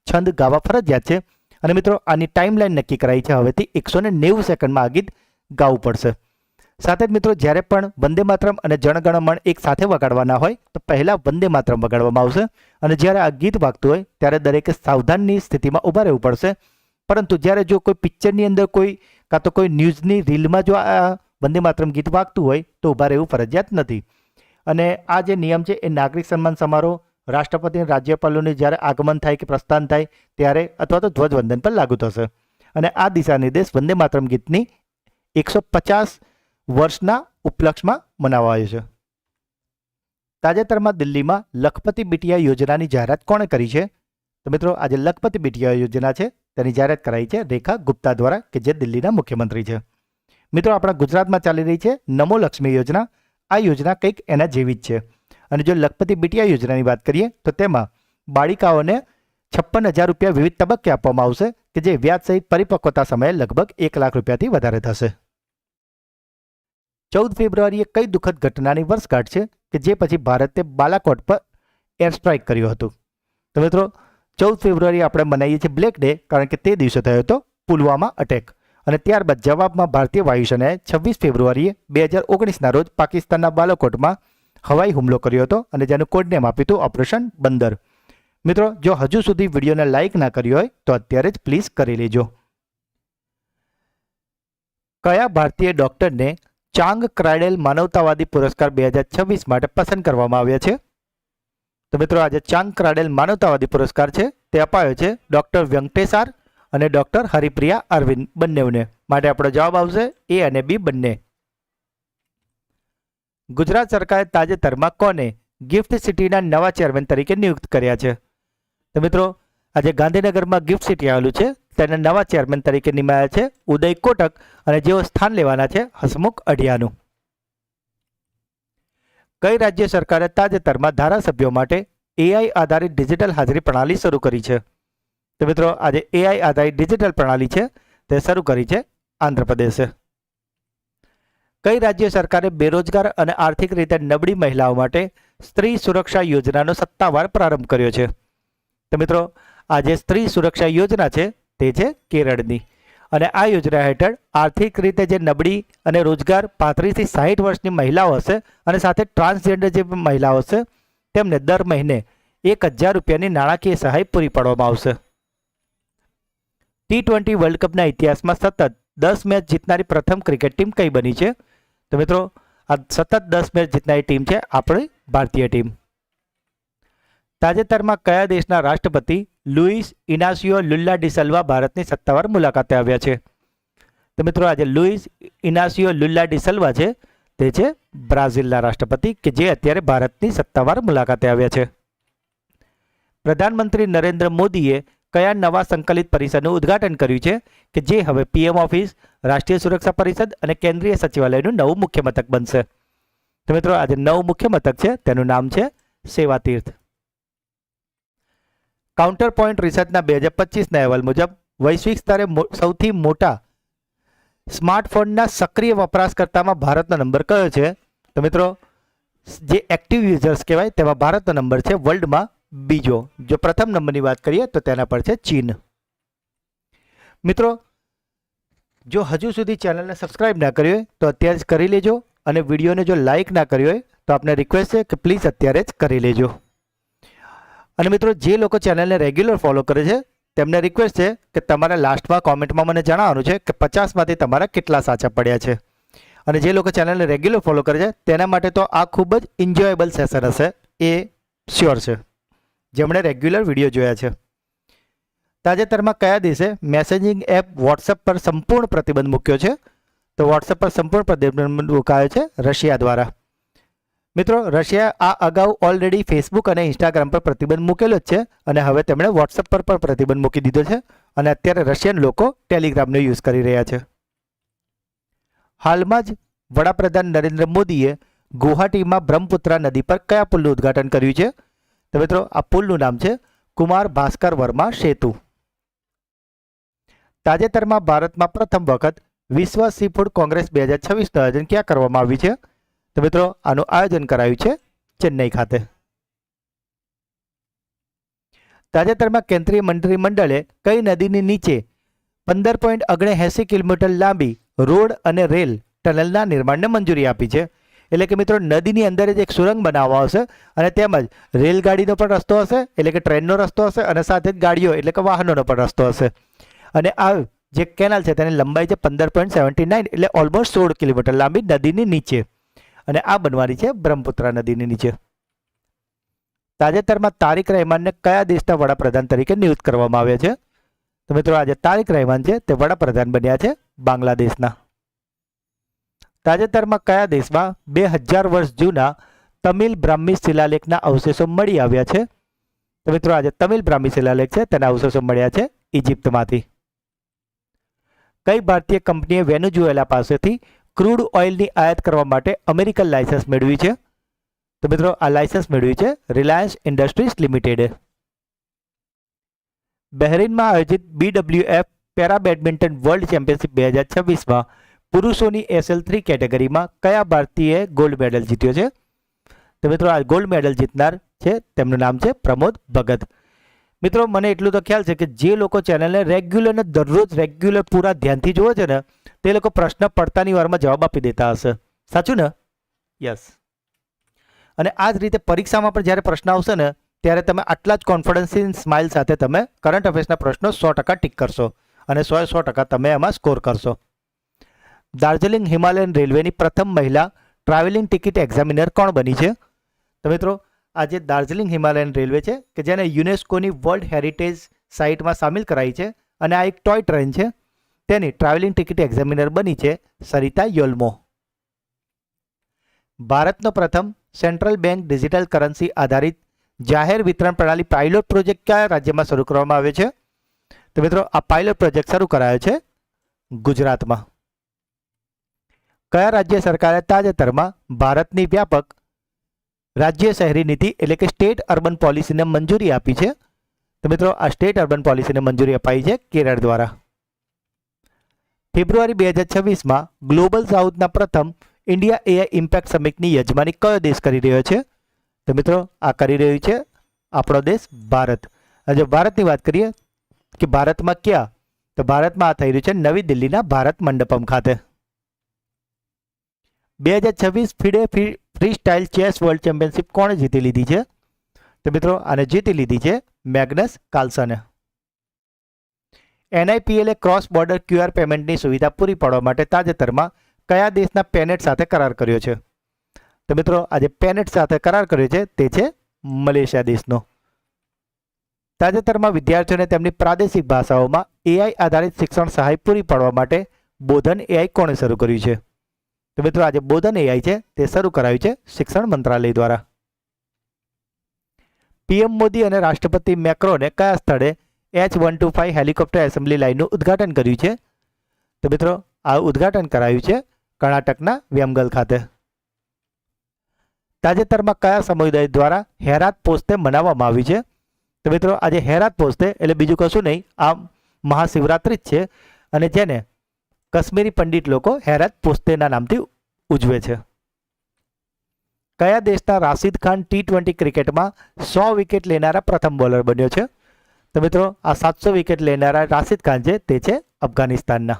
છંદ ગાવા ફરજિયાત છે. અને મિત્રો આની ટાઈમલાઈન નક્કી કરાઈ છે, હવેથી 190 સેકન્ડમાં આ ગીત ગાવું પડશે. સાથે જ મિત્રો જ્યારે પણ વંદે માતરમ અને જનગણમન એક સાથે વગાડવાના હોય તો પહેલા વંદે માતરમ વગાડવામાં આવશે અને જ્યારે આ ગીત વાગતું હોય ત્યારે દરેકે સાવધાનની સ્થિતિમાં ઊભા રહેવું પડશે. પરંતુ જ્યારે જો કોઈ પિક્ચરની અંદર કાં તો કોઈ ન્યૂઝની રીલમાં જો આ વંદે માતરમ ગીત વાગતું હોય તો ઊભા રહેવું ફરજિયાત નથી. અને આ જે નિયમ છે એ નાગરિક સન્માન સમારોહ, રાષ્ટ્રપતિ અને રાજ્યપાલોને જ્યારે આગમન થાય કે પ્રસ્થાન થાય ત્યારે અથવા તો ધ્વજવંદન પર લાગુ થશે. અને આ દિશા નિર્દેશ વંદે માતરમ ગીતની 150 વર્ષના ઉપલક્ષમાં મનાવાયો છે. તાજેતરમાં દિલ્હીમાં લખપતિ બિટિયા યોજનાની જાહેરાત કોણે કરી છે? તો મિત્રો આજે લખપતિ બિટિયા યોજના છે તેની જાહેરાત કરાઈ છે રેખા ગુપ્તા દ્વારા, કે જે દિલ્હીના મુખ્યમંત્રી છે. મિત્રો આપણા ગુજરાતમાં ચાલી રહી છે નમો લક્ષ્મી યોજના. આ યોજના કંઈક એના જેવી જ છે. અને જો લખપતિ બિટિયા યોજનાની વાત કરીએ તો તેમાં બાળિકાઓને 56,000 રૂપિયા વિવિધ તબક્કે આપવામાં આવશે, કે જે વ્યાજ સહિત પરિપક્વતા સમયે લગભગ 1 લાખ રૂપિયાથી વધારે થશે. 14 ફેબ્રુઆરીએ કઈ દુઃખદ ઘટનાની વર્ષગાંઠ છે કે જે પછી ભારતે બાલાકોટ પર એર સ્ટ્રાઇક કર્યું હતું? તો મિત્રો 14 ફેબ્રુઆરી આપણે મનાવીએ છીએ બ્લેક ડે, કારણ કે તે દિવસે થયો હતો પુલવામા અટેક. અને ત્યારબાદ જવાબમાં ભારતીય વાયુસેનાએ 26 ફેબ્રુઆરીએ 2019ના રોજ પાકિસ્તાનના બાલાકોટમાં હવાઈ હુમલો કર્યો હતો અને જેનું કોડનેમ આપ્યું હતું ઓપરેશન બંદર. મિત્રો જો હજુ સુધી વિડીયોને લાઇક ના કર્યો હોય તો અત્યારે જ પ્લીઝ કરી લેજો. કયા ભારતીય ડોક્ટરને ચાંગ ક્રાઇડેલ માનવતાવાદી પુરસ્કાર 2026 માટે પસંદ કરવામાં આવ્યા છે? તો મિત્રો આજે ચાંગ ક્રાઇડેલ માનવતાવાદી પુરસ્કાર છે તે અપાયો છે ડોક્ટર વેંકટેસાર અને ડોક્ટર હરિપ્રિયા અરવિંદ બંનેને. માટે આપણો જવાબ આવશે A અને B બંને. ગુજરાત સરકારે તાજેતરમાં કોને ગિફ્ટ સિટીના નવા ચેરમેન તરીકે નિયુક્ત કર્યા છે? તો મિત્રો આજે ગાંધીનગરમાં ગિફ્ટ સિટી આવેલું છે, તેના નવા ચેરમેન તરીકે નિમાયા છે ઉદય કોટક, અને જેઓ સ્થાન લેવાના છે હસમુખ અઢિયાનું. કઈ રાજ્ય સરકારે તાજેતરમાં ધારાસભ્યો માટે AI આધારિત ડિજિટલ હાજરી પ્રણાલી શરૂ કરી છે? તો મિત્રો આજે AI આધારિત ડિજિટલ પ્રણાલી છે તે શરૂ કરી છે આંધ્રપ્રદેશે. કઈ રાજ્ય સરકારે બેરોજગાર અને આર્થિક રીતે નબળી મહિલાઓ માટે સ્ત્રી સુરક્ષા યોજનાનો સત્તાવાર પ્રારંભ કર્યો છે? તો મિત્રો આ જે સ્ત્રી સુરક્ષા યોજના છે તે છે કેરળની. અને આ યોજના હેઠળ આર્થિક રીતે જે નબળી અને રોજગાર 35 થી 60 વર્ષની મહિલાઓ હશે અને સાથે ટ્રાન્સજેન્ડર જે મહિલાઓ હશે તેમને દર મહિને 1,000 રૂપિયાની નાણાકીય સહાય પૂરી પાડવામાં આવશે. T20 વર્લ્ડ કપના ઇતિહાસમાં સતત 10 મેચ જીતનારી પ્રથમ ક્રિકેટ ટીમ કઈ બની છે? તો મિત્રો આ સતત 10 મેચ જીતનારી ટીમ છે આપણી ભારતીય ટીમ. તાજેતરમાં કયા દેશના રાષ્ટ્રપતિ લુઇસ ઇનાસિયો લુલ્લા ડી સિલ્વા ભારતની સત્તાવાર મુલાકાતે આવ્યા છે? તો મિત્રો આજે લુઇસ ઇનાસિયો લુલ્લા ડી સિલ્વા છે તે છે બ્રાઝિલના રાષ્ટ્રપતિ, કે જે અત્યારે ભારતની સત્તાવાર મુલાકાતે આવ્યા છે. પ્રધાનમંત્રી નરેન્દ્ર મોદીએ કયા નવા સંકલિત પરિષદનું ઉદ્ઘાટન કર્યું છે કે જે હવે PM ઓફિસ, રાષ્ટ્રીય સુરક્ષા પરિષદ અને કેન્દ્રીય સચિવાલયનું નવું મુખ્ય મથક બનશે? તો મિત્રો આજે નવું મુખ્ય મથક છે તેનું નામ છે સેવાતીર્થ. કાઉન્ટર પોઈન્ટ રિસર્ચના 2025ના અહેવાલ મુજબ વૈશ્વિક સ્તરે સૌથી મોટા સ્માર્ટફોનના સક્રિય વપરાશકર્તામાં ભારતનો નંબર કયો છે? તો મિત્રો જે એક્ટિવ યુઝર્સ કહેવાય તેમાં ભારતનો નંબર છે વર્લ્ડમાં બીજો. જો પ્રથમ નંબરની વાત કરીએ તો તેના પર છે ચીન. મિત્રો જો હજુ સુધી ચેનલને સબસ્ક્રાઇબ ના કરી હોય તો અત્યારે જ કરી લેજો અને વિડીયોને જો લાઇક ના કર્યો હોય તો આપને રિક્વેસ્ટ છે કે પ્લીઝ અત્યારે જ કરી લેજો. અને મિત્રો જે લોકો ચેનલને રેગ્યુલર ફોલો કરે છે તેમને રિક્વેસ્ટ છે કે તમારે લાસ્ટમાં કોમેન્ટમાં મને જણાવવાનું છે કે 50માંથી તમારા કેટલા સાચા પડ્યા છે. અને જે લોકો ચેનલને રેગ્યુલર ફોલો કરે છે તેના માટે તો આ ખૂબ જ એન્જોયેબલ સેશન હશે એ શ્યોર છે, જેમણે રેગ્યુલર વિડીયો જોયા છે. તાજેતરમાં કયા દેશે મેસેજિંગ એપ વોટ્સએપ પર સંપૂર્ણ પ્રતિબંધ મૂક્યો છે? તો વોટ્સએપ પર સંપૂર્ણ પ્રતિબંધ મુકાયો છે રશિયા દ્વારા. મિત્રો, રશિયા આ અગાઉ ઓલરેડી ફેસબુક અને ઇન્સ્ટાગ્રામ પર પ્રતિબંધ મૂકેલો જ છે અને હવે તેમણે વોટ્સએપ પર પણ પ્રતિબંધ મૂકી દીધો છે અને અત્યારે રશિયન લોકો ટેલિગ્રામનો યુઝ કરી રહ્યા છે. હાલમાં જ વડાપ્રધાન નરેન્દ્ર મોદીએ ગુવાહાટીમાં બ્રહ્મપુત્રા નદી પર કયા પુલનું ઉદ્ઘાટન કર્યું છે? તો મિત્રો, આ પુલનું નામ છે કુમાર ભાસ્કર વર્મા સેતુ. તાજેતરમાં ભારતમાં પ્રથમ વખત વિશ્વ સી ફૂડ કોંગ્રેસ 2026નું આયોજન ક્યાં કરવામાં આવ્યું છે? તો મિત્રો, આનું આયોજન કરાયું છે ચેન્નઈ ખાતે. તાજેતરમાં કેન્દ્રીય મંત્રીમંડળે કઈ નદીની નીચે 15.79 કિલોમીટર લાંબી રોડ અને રેલ ટનલના નિર્માણને મંજૂરી આપી છે? એટલે કે મિત્રો, નદીની અંદર જ એક સુરંગ બનાવવામાં આવશે અને તેમજ રેલગાડીનો પણ રસ્તો હશે, એટલે કે ટ્રેનનો રસ્તો હશે અને સાથે જ ગાડીઓ એટલે કે વાહનોનો પણ રસ્તો હશે. અને આ જે કેનાલ છે તેની લંબાઈ છે 15.79 એટલે ઓલમોસ્ટ 16 કિલોમીટર લાંબી નદીની નીચે, અને આ બનવાની છે બ્રહ્મપુત્રા નદીની નીચે. તાજેતરમાં તારિક રહેમાનને કયા દેશના વડાપ્રધાન તરીકે નિયુક્ત કરવામાં આવ્યા છે? તો મિત્રો, આજે તારિક રહેમાન છે તે વડાપ્રધાન બન્યા છે બાંગ્લાદેશના. તાજેતરમાં કયા દેશમાં 2000 વર્ષ જૂના તમિલ બ્રાહ્મી શિલાલેખના અવશેષો મળી આવ્યા છે? તો મિત્રો, આજે તમિલ બ્રાહ્મી શિલાલેખ છે તેના અવશેષો મળ્યા છે ઇજિપ્તમાંથી. કઈ ભારતીય કંપનીએ વેનેઝુએલા પાસેથી ક્રૂડ ઓઇલની આયાત કરવા માટે અમેરિકન લાયસન્સ મેળવી છે? તો મિત્રો, આ લાયસન્સ મેળવ્યું છે રિલાયન્સ ઇન્ડસ્ટ્રીઝ લિમિટેડે. બહેરીનમાં આયોજિત BWF para badminton world championship 2026માં પુરુષોની SL3 કેટેગરીમાં કયા ભારતીયએ ગોલ્ડ મેડલ જીત્યો છે? તો મિત્રો, આ ગોલ્ડ મેડલ જીતનાર છે તેમનું નામ છે પ્રમોદ ભગત. મિત્રો, મને એટલું તો ખ્યાલ છે કે જે લોકો ચેનલને રેગ્યુલર ને દરરોજ રેગ્યુલર પૂરા ધ્યાનથી જુએ છે ને તે લોકો પ્રશ્ન પડતાની વારમાં જવાબ આપી દેતા હશે. સાચું ને? યસ. અને આ જ રીતે પરીક્ષામાં પણ જ્યારે પ્રશ્ન આવશે ને ત્યારે તમે આટલા જ કોન્ફિડન્સની સ્માઇલ સાથે તમે કરંટ અફેર્સના પ્રશ્નો 100% ટીક કરશો અને 100% તમે એમાં સ્કોર કરશો. દાર્જિલિંગ હિમાલયન રેલવેની પ્રથમ મહિલા ટ્રાવેલિંગ ટિકિટ એક્ઝામિનર કોણ બની છે? તો મિત્રો, આ જે દાર્જિલિંગ હિમાલયન રેલવે છે કે જેને યુનેસ્કોની વર્લ્ડ હેરિટેજ સાઇટમાં સામેલ કરાઈ છે અને આ એક ટોય ટ્રેન છે, તેની ટ્રાવેલિંગ ટિકિટ એક્ઝામિનર બની છે સરિતા યોલ્મો. ભારતનો પ્રથમ સેન્ટ્રલ બેંક ડિજિટલ કરન્સી આધારિત જાહેર વિતરણ પ્રણાલી પાયલોટ પ્રોજેક્ટ કયા રાજ્યમાં શરૂ કરવામાં આવ્યો છે? તો મિત્રો, આ પાયલોટ પ્રોજેક્ટ શરૂ કરાયો છે ગુજરાતમાં. કયા રાજ્ય સરકારે તાજેતરમાં ભારતની વ્યાપક રાજ્ય શહેરી નીતિ એટલે કે સ્ટેટ અર્બન પોલિસીને મંજૂરી આપી છે? તો મિત્રો, આ સ્ટેટ અર્બન પોલિસીને મંજૂરી અપાઈ છે કેરળ દ્વારા. ફેબ્રુઆરી 2026માં ગ્લોબલ સાઉથના પ્રથમ ઇન્ડિયા AI ઇમ્પેક્ટ સમિટની યજમાની કયો દેશ કરી રહ્યો છે? તો મિત્રો, આ કરી રહ્યું છે આપણો દેશ ભારત. અને જો ભારતની વાત કરીએ કે ભારતમાં ક્યાં, તો ભારતમાં આ થઈ રહ્યું છે નવી દિલ્હીના ભારત મંડપમ ખાતે. 2026 FIDE free style chess world championship કોણે જીતી લીધી છે? તો મિત્રો, આને જીતી લીધી છે મેગ્નસ કાર્લસને. NIPL ક્રોસ બોર્ડર QR પેમેન્ટની સુવિધા પૂરી પાડવા માટે તાજેતરમાં કયા દેશના પેનેટ સાથે કરાર કર્યો છે? તો મિત્રો, આજે પેનેટ સાથે કરાર કર્યો છે તે છે મલેશિયા દેશનો. તાજેતરમાં વિદ્યાર્થીઓને તેમની પ્રાદેશિક ભાષાઓમાં AI આધારિત શિક્ષણ સહાય પૂરી પાડવા માટે બોધન AI કોણે શરૂ કર્યું છે? તો મિત્રો, આજે બોધન AI છે તે શરૂ કરાયું છે શિક્ષણ મંત્રાલય દ્વારા. PM મોદી અને રાષ્ટ્રપતિ મેક્રોને કયા સ્થળે H125 હેલિકોપ્ટર એસેમ્બલી લાઇનનું ઉદ્ઘાટન કર્યું છે? તો મિત્રો, આ ઉદ્ઘાટન કરાયું છે કર્ણાટકના વેમગલ ખાતે. તાજેતરમાં કયા સમુદાય દ્વારા હેરાત પોસ્તે મનાવવામાં આવ્યું છે? તો મિત્રો, આજે હેરાત પોસ્તે એટલે બીજું કશું નહીં, આ મહાશિવરાત્રિ જ છે અને જેને કાશ્મીરી પંડિત લોકો હેરાત પોસ્તેના નામથી ઉજવે છે. કયા દેશના રાશિદ ખાન T20 ક્રિકેટમાં 100 વિકેટ લેનારા પ્રથમ બોલર બન્યો છે? તો મિત્રો, આ 700 વિકેટ લેનારા રાશિદ ખાન છે તે છે અફઘાનિસ્તાનના.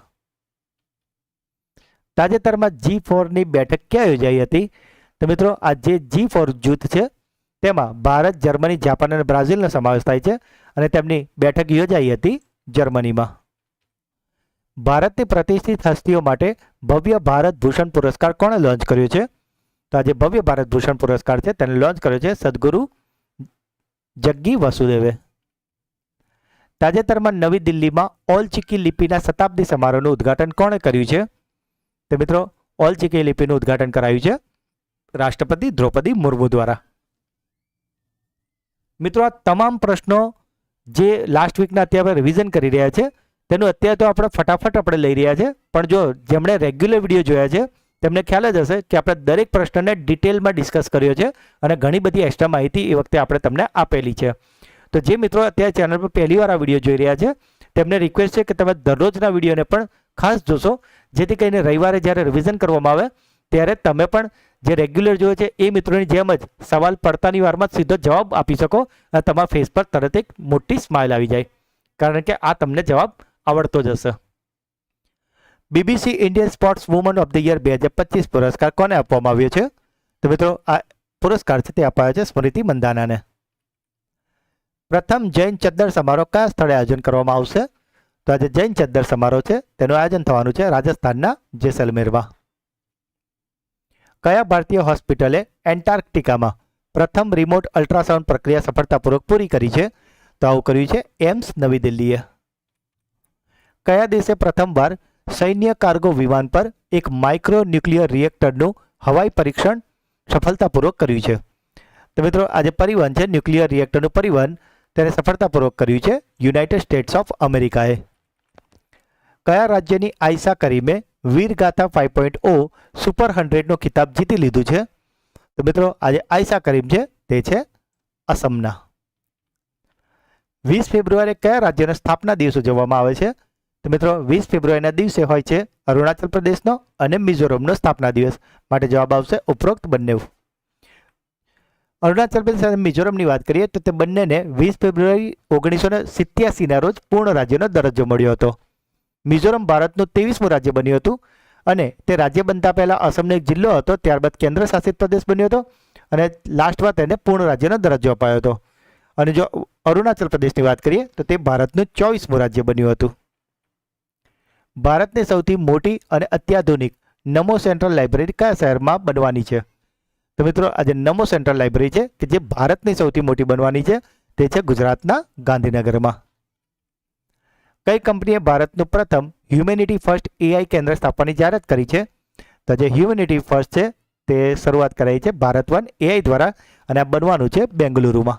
તાજેતરમાં G4ની બેઠક ક્યાં યોજાઈ હતી? તો મિત્રો આ જે G4 જૂથ છે તેમાં ભારત, જર્મની, જાપાન અને બ્રાઝિલનો સમાવેશ થાય છે અને તેમની બેઠક યોજાઈ હતી જર્મનીમાં. ભારતની પ્રતિષ્ઠિત હસ્તીઓ માટે ભવ્ય ભારત ભૂષણ પુરસ્કાર કોણે લોન્ચ કર્યો છે? તો આજે ભવ્ય ભારત ભૂષણ પુરસ્કાર છે તેને લોન્ચ કર્યો છે સદગુરુ જગ્ગી વસુદેવે. તાજેતરમાં નવી દિલ્હીમાં ઓલ ચિકી લિપિના શતાબ્દી સમારોહનું ઉદ્ઘાટન કોણે કર્યું છે? તો મિત્રો ઓલ ચિકી લિપિનું ઉદ્ઘાટન કરાયું છે રાષ્ટ્રપતિ દ્રૌપદી મુર્મુ દ્વારા. મિત્રો આ તમામ પ્રશ્નો જે લાસ્ટ વીકના અત્યારે રિવિઝન કરી રહ્યા છે તેનું અત્યારે તો આપણે ફટાફટ આપણે લઈ રહ્યા છે, પણ જો જેમણે રેગ્યુલર વિડીયો જોયા છે તેમને ખ્યાલ જ હશે કે આપણે દરેક પ્રશ્નને ડિટેલમાં ડિસ્કસ કર્યો છે અને ઘણી બધી એક્સ્ટ્રા માહિતી એ વખતે આપણે તમને આપેલી છે. તો જે મિત્રો અત્યારે ચેનલ પર પહેલી વાર આ વિડીયો જોઈ રહ્યા છે તેમને રિક્વેસ્ટ છે કે તમે દરરોજના વિડીયોને પણ ખાસ જોશો, જેથી કરીને રવિવારે જ્યારે રિવિઝન કરવામાં આવે ત્યારે તમે પણ જે રેગ્યુલર જોયો છે એ મિત્રોની જેમ જ સવાલ પડતાની વારમાં સીધો જવાબ આપી શકો અને તમારા ફેસ પર તરત એક મોટી સ્માઇલ આવી જાય, કારણ કે આ તમને જવાબ આવડતો જ હશે. BBC Indian sports woman of the year 2025 પુરસ્કાર કોને આપવામાં આવ્યો છે? તો મિત્રો આ પુરસ્કાર છે તે અપાયો છે સ્મૃતિ મંદાનાને. પ્રથમ જૈન ચદ્દર સમારોહ કયા સ્થળે આયોજન કરવામાં આવશે? તો આજે જૈન ચદ્દર સમારોહ છે તેનું આયોજન થવાનું છે રાજસ્થાનના જેસલમેરમાં. કયા ભારતીય હોસ્પિટલે એન્ટાર્કટિકામાં પ્રથમ રિમોટ અલ્ટ્રાસાઉન્ડ પ્રક્રિયા સફળતાપૂર્વક પૂરી કરી છે? તો આવું કર્યું છે એમ્સ નવી દિલ્હીએ. કયા દેશે પ્રથમવાર સૈન્ય કાર્ગો વિમાન પર એક માઇક્રો ન્યુક્લિયર રિએક્ટરનું હવાઈ પરીક્ષણ સફળતાપૂર્વક કર્યું છે? તો મિત્રો આજે પરિવહન છે ન્યુક્લિયર રિએક્ટરનું પરિવહન તેને સફળતાપૂર્વક કર્યું છે યુનાઇટેડ સ્ટેટ્સ ઓફ અમેરિકાએ. કયા રાજ્યની આયશા કરીમે વીરગાથા 5.0 સુપર 100નો ખિતાબ જીતી લીધું છે? તો મિત્રો આજે આયશા કરીમ છે તે છે અસમના. 20 ફેબ્રુઆરીએ કયા રાજ્યનો સ્થાપના દિવસ ઉજવવામાં આવે છે? તો મિત્રો 20 ફેબ્રુઆરીના દિવસે હોય છે અરુણાચલ પ્રદેશનો અને મિઝોરમનો સ્થાપના દિવસ, માટે જવાબ આવશે ઉપરોક્ત બંને. અરુણાચલ પ્રદેશ અને મિઝોરમની વાત કરીએ તો તે બંનેને 20 ફેબ્રુઆરી 1987ના રોજ પૂર્ણ રાજ્યનો દરજ્જો મળ્યો હતો. મિઝોરમ ભારતનું 23મું રાજ્ય બન્યું હતું અને તે રાજ્ય બનતા પહેલા અસમનો એક જિલ્લો હતો, ત્યારબાદ કેન્દ્ર શાસિત પ્રદેશ બન્યો હતો અને લાસ્ટમાં તેને પૂર્ણ રાજ્યનો દરજ્જો અપાયો હતો. અને જો અરુણાચલ પ્રદેશની વાત કરીએ તો તે ભારતનું 24મું રાજ્ય બન્યું હતું. ભારતની સૌથી મોટી અને અત્યાધુનિક નમો સેન્ટ્રલ લાઇબ્રેરી કયા શહેરમાં બનવાની છે? તો મિત્રો આજે નમો સેન્ટ્રલ લાઇબ્રેરી છે કે જે ભારતની સૌથી મોટી બનવાની છે તે છે ગુજરાતના ગાંધીનગરમાં. કઈ કંપનીએ ભારતનું પ્રથમ હ્યુમેનિટી ફર્સ્ટ AI કેન્દ્ર સ્થાપવાની જાહેરાત કરી છે? તો જે હ્યુમેનિટી ફર્સ્ટ છે તે શરૂઆત કરાઈ છે ભારત વન AI દ્વારા અને આ બનવાનું છે બેંગલુરુમાં.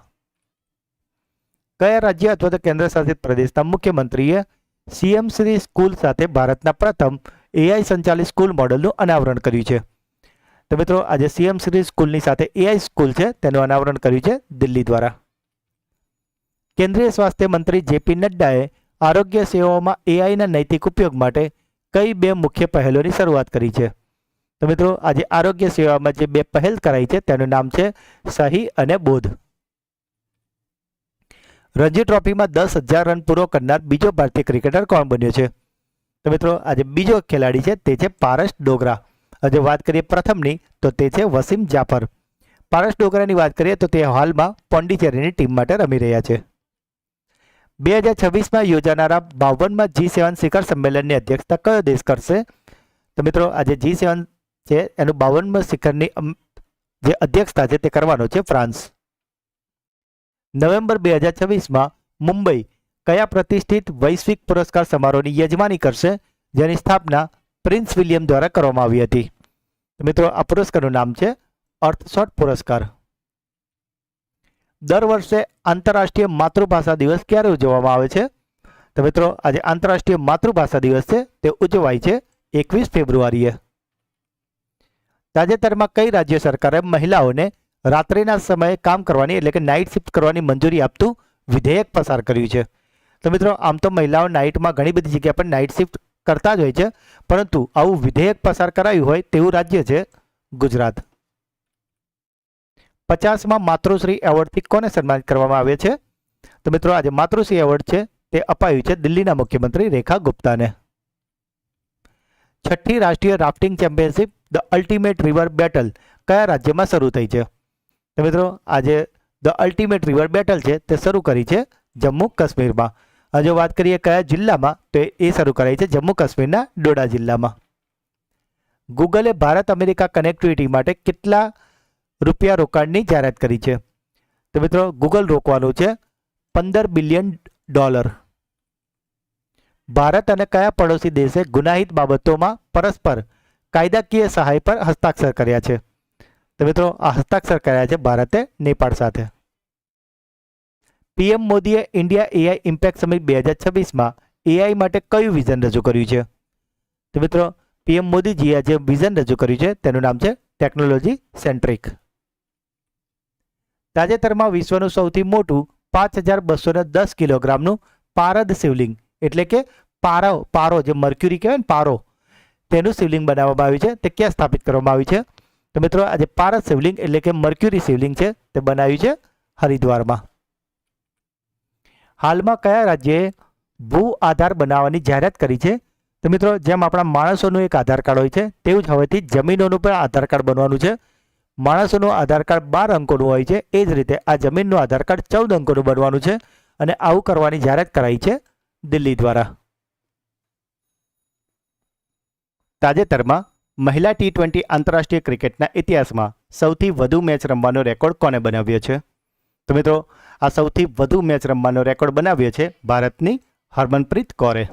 કયા રાજ્ય અથવા તો કેન્દ્ર શાસિત પ્રદેશના મુખ્યમંત્રીએ CM શ્રી સ્કૂલ સાથે ભારતના પ્રથમ AI સંચાલિત સ્કૂલ મોડલનું અનાવરણ કર્યું છે? તો મિત્રો આજે CM શ્રી સ્કૂલની સાથે AI સ્કૂલ છે તેનું અનાવરણ કર્યું છે દિલ્હી દ્વારા. કેન્દ્રીય સ્વાસ્થ્ય મંત્રી JP નડ્ડાએ આરોગ્ય સેવાઓમાં AIના નૈતિક ઉપયોગ માટે કઈ બે મુખ્ય પહેલોની શરૂઆત કરી છે? તો મિત્રો આજે આરોગ્ય સેવામાં જે બે પહેલ કરાઈ છે તેનું નામ છે સહી અને બોધ. રણજી ટ્રોફીમાં 10,000 રન પૂરો કરનાર બીજો ભારતીય ક્રિકેટર કોણ બન્યો છે? તો મિત્રો આજે બીજો ખેલાડી છે તે છે પારસ ડોગરા. આજે વાત કરીએ પ્રથમની તો તે છે વસીમ જાફર. પારસ ડોગરાની વાત કરીએ તો તે હાલમાં પોંડિચેરીની ટીમ માટે રમી રહ્યા છે. 2026માં યોજાનારા 52માં G7 શિખર સંમેલનની અધ્યક્ષતા કયો દેશ કરશે? તો મિત્રો આજે G7 છે એનું 52માં શિખરની જે અધ્યક્ષતા છે તે કરવાનો છે ફ્રાન્સ. નવેમ્બર 2026માં મુંબઈ કયા પ્રતિષ્ઠિત વૈશ્વિક પુરસ્કાર સમારોહની યજમાની કરશે જેની સ્થાપના પ્રિન્સ વિલિયમ દ્વારા કરવામાં આવી હતી? તો મિત્રો આ પુરસ્કારનું નામ છે અર્થશોટ પુરસ્કાર. દર વર્ષે આંતરરાષ્ટ્રીય માતૃભાષા દિવસ ક્યારે ઉજવવામાં આવે છે? તો મિત્રો આજે આંતરરાષ્ટ્રીય માતૃભાષા દિવસ છે તે ઉજવાય છે 21 ફેબ્રુઆરીએ. તાજેતરમાં કઈ રાજ્ય સરકારે મહિલાઓને રાત્રિના સમયે કામ કરવાની એટલે કે નાઇટ શિફ્ટ કરવાની મંજૂરી આપતું વિધેયક પસાર કર્યું છે? તો મિત્રો આમ તો મહિલાઓ નાઇટમાં ઘણી બધી જગ્યા પર નાઇટ શિફ્ટ કરતા જ હોય છે, પરંતુ આવું વિધેયક પસાર કરાયું હોય તેવું રાજ્ય છે ગુજરાત. 50માં માતૃશ્રી એવોર્ડથી કોને સન્માનિત કરવામાં આવે છે? તો મિત્રો આજે માતૃશ્રી એવોર્ડ છે તે અપાયું છે દિલ્હીના મુખ્યમંત્રી રેખા ગુપ્તાને. છઠ્ઠી રાષ્ટ્રીય rafting championship the ultimate river battle કયા રાજ્યમાં શરૂ થઈ છે? તો મિત્રો આજે ધ અલ્ટિમેટ રિવર બેટલ છે તે શરૂ કરી છે જમ્મુ કાશ્મીરમાં. જો વાત કરીએ કયા જિલ્લામાં, તો એ શરૂ કરાઈ છે જમ્મુ કાશ્મીરના ડોડા જિલ્લામાં. ગૂગલે ભારત અમેરિકા કનેક્ટિવિટી માટે કેટલા રૂપિયા રોકાણની જાહેરાત કરી છે? તો મિત્રો ગૂગલ રોકવાનું છે $15 બિલિયન. ભારત અને કયા પડોશી દેશે ગુનાહિત બાબતોમાં પરસ્પર કાયદાકીય સહાય પર હસ્તાક્ષર કર્યા છે? તો મિત્રો આ હસ્તાક્ષર કર્યા છે ભારતે નેપાળ સાથે. પીએમ મોદીએ ઇન્ડિયા એઆઈ ઇમ્પેક્ટ સમિટ 2026માં એઆઈ માટે કયું વિઝન રજૂ કર્યું છે? તો મિત્રો પીએમ મોદીજીએ જે વિઝન રજૂ કર્યું છે તેનું નામ છે ટેકનોલોજી સેન્ટ્રિક. તાજેતરમાં વિશ્વનું સૌથી મોટું 5210 કિલોગ્રામનું પારદ શિવલિંગ એટલે કે પારો જે મર્ક્યુરી કહેવાય ને પારો, તેનું શિવલિંગ બનાવવામાં આવ્યું છે. તે ક્યાં સ્થાપિત કરવામાં આવ્યું છે? તો મિત્રો આજે પારદ શિવલિંગ એટલે કે મર્ક્યુરી શિવલિંગ છે તે બનાવ્યું છે હરિદ્વારમાં. હાલમાં કયા રાજ્યએ ભૂ આધાર બનાવવાની જાહેરાત કરી છે? તો મિત્રો જેમ આપણા માણસોનું એક આધાર કાર્ડ હોય છે તેવું જ હવેથી જમીનોનું પણ આધાર કાર્ડ બનવાનું છે. માણસોનું આધાર કાર્ડ 12 અંકોનું હોય છે, એ જ રીતે આ જમીનનું આધાર કાર્ડ 14 અંકોનું બનવાનું છે અને આવું કરવાની જાહેરાત કરાઈ છે દિલ્હી દ્વારા. તાજેતરમાં મહિલા T20 આંતરરાષ્ટ્રીય ક્રિકેટના ઇતિહાસમાં સૌથી વધુ મેચ રમવાનો રેકોર્ડ કોને બનાવ્યો છે? તો મિત્રો આ સૌથી વધુ મેચ રમવાનો રેકોર્ડ બનાવ્યો છે ભારતની હરમનપ્રીત કૌરે.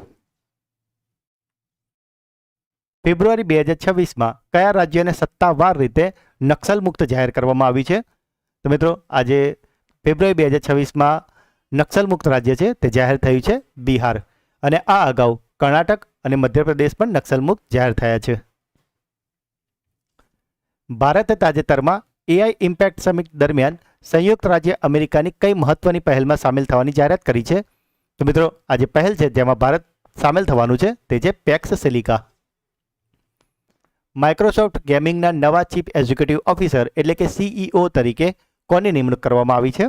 ફેબ્રુઆરી 2026માં કયા રાજ્યને સત્તાવાર રીતે નક્સલ મુક્ત જાહેર કરવામાં આવી છે? તો મિત્રો આજે ફેબ્રુઆરી 2026માં નક્સલ મુક્ત રાજ્ય છે તે જાહેર થયું છે બિહાર, અને આ અગાઉ કર્ણાટક અને મધ્યપ્રદેશ પણ નક્સલ મુક્ત જાહેર થયા છે. ભારતે તાજેતરમાં એઆઈ ઇમ્પેક્ટ સમિટ દરમિયાન સંયુક્ત રાજ્ય અમેરિકાની કઈ મહત્વની પહેલમાં સામેલ થવાની જાહેરાત કરી છે? તો મિત્રો આજે પહેલ છે જેમાં ભારત સામેલ થવાનું છે તે છે પેક્સ સિલિકા. માઇક્રોસોફ્ટ ગેમિંગના નવા ચીફ એક્ઝિક્યુટિવ ઓફિસર એટલે કે CEO તરીકે કોની નિમણૂક કરવામાં આવી છે?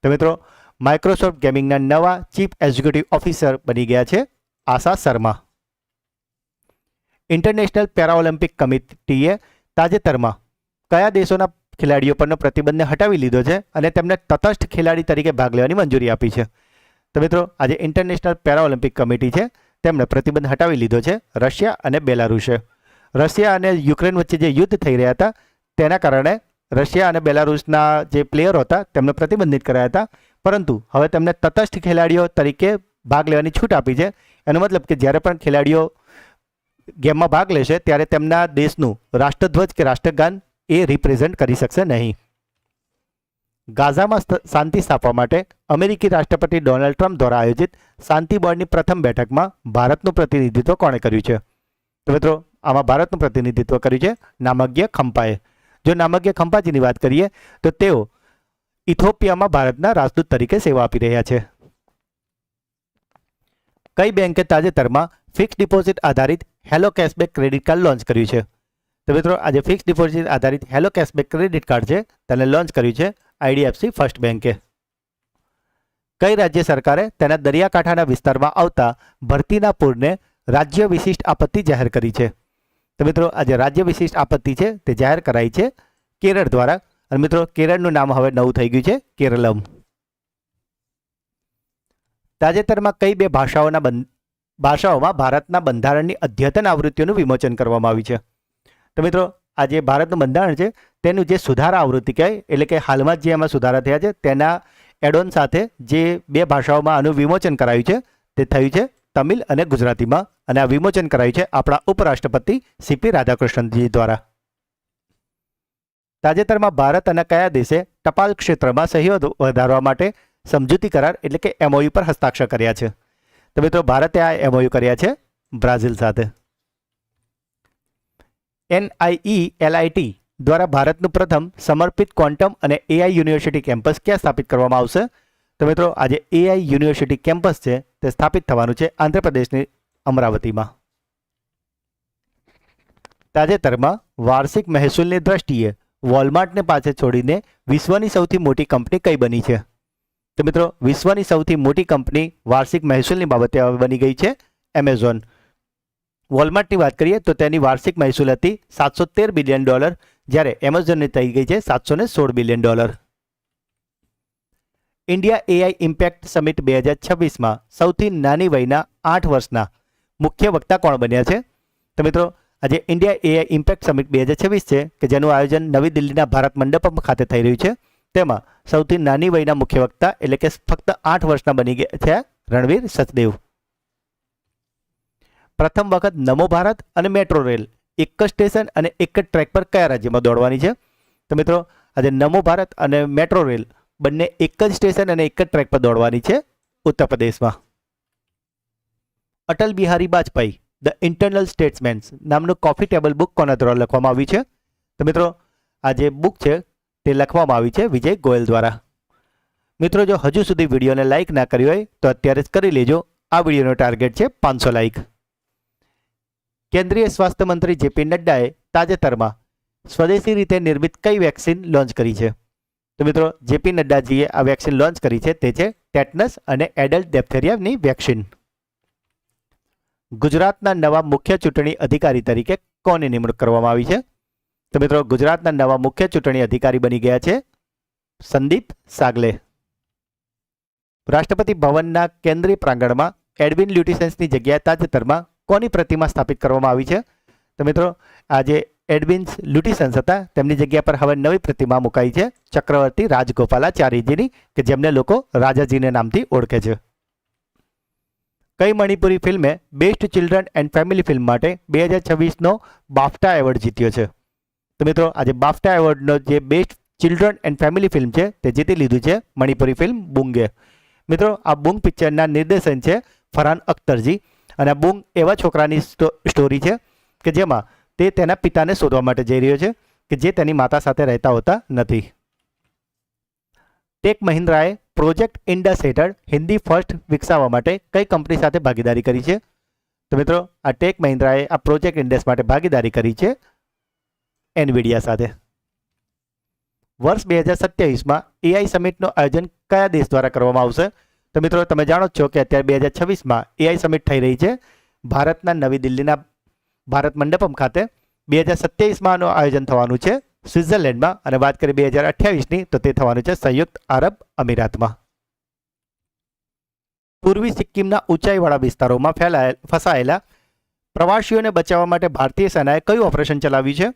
તો મિત્રો માઇક્રોસોફ્ટ ગેમિંગના નવા ચીફ એક્ઝિક્યુટિવ ઓફિસર બની ગયા છે આશા શર્મા. ઇન્ટરનેશનલ પેરાઓલિમ્પિક કમિટીએ તાજેતરમાં કયા દેશોના ખેલાડીઓ પરનો પ્રતિબંધને હટાવી લીધો છે અને તેમને તટસ્થ ખેલાડી તરીકે ભાગ લેવાની મંજૂરી આપી છે? તો મિત્રો આજે ઇન્ટરનેશનલ પેરાઓલિમ્પિક કમિટી છે તેમણે પ્રતિબંધ હટાવી લીધો છે રશિયા અને બેલારુસે. રશિયા અને યુક્રેન વચ્ચે જે યુદ્ધ થઈ રહ્યા હતા તેના કારણે રશિયા અને બેલારુસના જે પ્લેયરો હતા તેમને પ્રતિબંધિત કરાયા હતા, પરંતુ હવે તેમને તટસ્થ ખેલાડીઓ તરીકે ભાગ લેવાની છૂટ આપી છે. એનો મતલબ કે જ્યારે પણ ખેલાડીઓ ગેમમાં ભાગ લેશે ત્યારે તેમના દેશનું રાષ્ટ્રધ્વજ કે રાષ્ટ્રગાન એ રિપ્રેઝેન્ટ કરી શકશે નહીં. ગાઝામાં શાંતિ સ્થાપવા માટે અમેરિકી રાષ્ટ્રપતિ ડોનાલ્ડ ટ્રમ્પ દ્વારા આયોજિત શાંતિ બોર્ડની પ્રથમ બેઠકમાં ભારતનું પ્રતિનિધિત્વ કોણે કર્યું છે? તો મિત્રો આમાં ભારતનું પ્રતિનિધિત્વ કર્યું છે નામગ્ય ખંપાએ. જો નામગ્ય ખંપાજીની વાત કરીએ તો તેઓ ઇથોપિયામાં ભારતના રાજદૂત તરીકે સેવા આપી રહ્યા છે. કઈ બેંકે તાજેતરમાં ફિક્સ ડિપોઝિટ આધારિત hello cashback credit card launch કર્યું છે? તો મિત્રો આજે ફિક્સ ડિપોઝિટ આધારિત હેલો કેશબેક ક્રેડિટ કાર્ડ છે તેને લોન્ચ કર્યું છે IDFC ફર્સ્ટ બેન્કે. કઈ રાજ્ય સરકારે તેના દરિયાકાંઠાના વિસ્તારમાં આવતા ભરતીના પૂરને રાજ્ય વિશિષ્ટ આપત્તિ જાહેર કરી છે? તો મિત્રો આજે રાજ્ય વિશિષ્ટ આપત્તિ છે તે જાહેર કરાઈ છે કેરળ દ્વારા, અને મિત્રો કેરળનું નામ હવે નવું થઈ ગયું છે કેરલમ. તાજેતરમાં કઈ બે ભાષાઓમાં ભારતના બંધારણની અદ્યતન આવૃત્તિઓનું વિમોચન કરવામાં આવ્યું છે? તો મિત્રો આ જે ભારતનું બંધારણ છે તેનું જે સુધારા આવૃત્તિ કહેવાય, એટલે કે હાલમાં જે એમાં સુધારા થયા છે તેના એડોન સાથે જે બે ભાષાઓમાં આનું વિમોચન કરાયું છે તે થયું છે તમિલ અને ગુજરાતીમાં, અને આ વિમોચન કરાયું છે આપણા ઉપરાષ્ટ્રપતિ CP રાધાકૃષ્ણનજી દ્વારા. તાજેતરમાં ભારત અને કયા દેશે ટપાલ ક્ષેત્રમાં સહયોગ વધારવા માટે સમજૂતી કરાર એટલે કે MOU પર હસ્તાક્ષર કર્યા છે? તો મિત્રો ભારતે આ MOU કર્યા છે બ્રાઝિલ સાથે. NIELIT દ્વારા ભારતનું પ્રથમ સમર્પિત ક્વોન્ટમ અને AI યુનિવર્સિટી કેમ્પસ ક્યાં સ્થાપિત કરવામાં આવશે? તો મિત્રો આજે AI યુનિવર્સિટી કેમ્પસ છે તે સ્થાપિત થવાનું છે આંધ્રપ્રદેશની અમરાવતીમાં. તાજેતરમાં વાર્ષિક મહેસૂલની દ્રષ્ટિએ વોલમાર્ટને પાછળ છોડીને વિશ્વની સૌથી મોટી કંપની કઈ બની છે? તો મિત્રો વિશ્વની સૌથી મોટી કંપની વાર્ષિક મહેસૂલની બાબતે બની ગઈ છે એમેઝોન. વોલમાર્ટની વાત કરીએ તો તેની વાર્ષિક મહેસૂલ હતી $713 બિલિયન, જ્યારે એમેઝોનની થઈ ગઈ છે $716 billion. India AI impact summit 2026માં સૌથી નાની વયના 8 વર્ષના મુખ્ય વક્તા કોણ બન્યા છે? તો મિત્રો, આજે ઇન્ડિયા એઆઈ ઇમ્પેક્ટ સમિટ 2026 છે કે જેનું આયોજન નવી દિલ્હીના ભારત મંડપમ ખાતે થઈ રહ્યું છે. તેમાં સૌથી નાની વયના મુખ્ય વક્તા એટલે કે ફક્ત 8 વર્ષના બની ગયા છે રણવીર સચદેવ. પ્રથમ વખત નમો ભારત અને મેટ્રો રેલ એક જ સ્ટેશન અને એક જ ટ્રેક પર કયા રાજ્યમાં દોડવાની છે? તો મિત્રો, આજે નમો ભારત અને મેટ્રો રેલ બંને એક જ સ્ટેશન અને એક જ ટ્રેક પર દોડવાની છે ઉત્તર પ્રદેશમાં. અટલ બિહારી વાજપેયી ધ ઇન્ટરનલ સ્ટેટ્સમેન્સ નામનું કોફી ટેબલ બુક કોના દ્વારા લખવામાં આવી છે? તો મિત્રો, આ જે બુક છે તે લખવામાં આવી છે વિજય ગોયલ દ્વારા. મિત્રો, જો હજુ સુધી વિડીયોને લાઇક ના કરી હોય તો અત્યારે જ કરી લેજો. આ વિડીયોનો ટાર્ગેટ છે 500 લાઇક. કેન્દ્રીય સ્વાસ્થ્ય મંત્રી જેપી નડ્ડાએ તાજેતરમાં સ્વદેશી રીતે નિર્મિત કઈ વેક્સિન લોન્ચ કરી છે? તો મિત્રો, જેપી નડ્ડાજીએ આ વેક્સિન લોન્ચ કરી છે તે છે ટેટનસ અને એડલ્ટ ડેપ્થેરિયાની વેક્સિન. ગુજરાતના નવા મુખ્ય ચૂંટણી અધિકારી તરીકે કોની નિમણૂક કરવામાં આવી છે? તો મિત્રો, ગુજરાતના નવા મુખ્ય ચૂંટણી અધિકારી બની ગયા છે સંદીપ સાગલે. રાષ્ટ્રપતિ ભવનના કેન્દ્રીય પ્રાંગણમાં એડવિન લ્યુટિસન્સની જગ્યાએ તાજેતરમાં કોની પ્રતિમા સ્થાપિત કરવામાં આવી છે? તો મિત્રો, આજે એડવિન લ્યુટિસન્સ હતા તેમની જગ્યા પર હવે નવી પ્રતિમા મુકાઈ છે ચક્રવર્તી રાજગોપાલાચારીજીની કે જેમને લોકો રાજાજીના નામથી ઓળખે છે. કઈ મણિપુરી ફિલ્મે best children and family film માટે 2026નો બાફ્ટા એવોર્ડ જીત્યો છે? તો મિત્રો, આજે બાફ્ટા એવોર્ડનો જે best children and family film છે તે જીતી લીધું છે મણિપુરી ફિલ્મ બુંગે. મિત્રો, આ બુંગ પિક્ચરના નિર્દેશન છે ફરહાન અખ્તરજી અને આ બુંગ એવા છોકરાની સ્ટોરી છે કે જેમાં તે તેના પિતાને શોધવા માટે જઈ રહ્યો છે કે જે તેની માતા સાથે રહેતા હોતા નથી. ટેક મહિન્દ્રાએ પ્રોજેક્ટ ઇન્ડસ હેઠળ હિન્દી ફર્સ્ટ વિકસાવવા માટે કઈ કંપની સાથે ભાગીદારી કરી છે? તો મિત્રો, આ ટેક મહિન્દ્રાએ આ પ્રોજેક્ટ ઇન્ડસ માટે ભાગીદારી કરી છે એનવીડિયા સાથે. વર્ષ 2027માં એઆઈ સમિટનું આયોજન કયા દેશ દ્વારા કરવામાં આવશે? તો મિત્રો, તમે જાણો છો કે અત્યારે 2026માં એઆઈ સમિટ થઈ રહી છે ભારતના નવી દિલ્હીના ભારત મંડપમ ખાતે. 2027માં આનું આયોજન થવાનું છે સ્વિટ્ઝરલેન્ડમાં અને વાત કરીએ 2028ની તો તે થવાનું છે સંયુક્ત આરબ અમીરાતમાં. પૂર્વી સિક્કિમના ઊંચાઈવાળા વિસ્તારોમાં ફસાયેલા પ્રવાસીઓને બચાવવા માટે ભારતીય સેનાએ કયું ઓપરેશન ચલાવ્યું છે?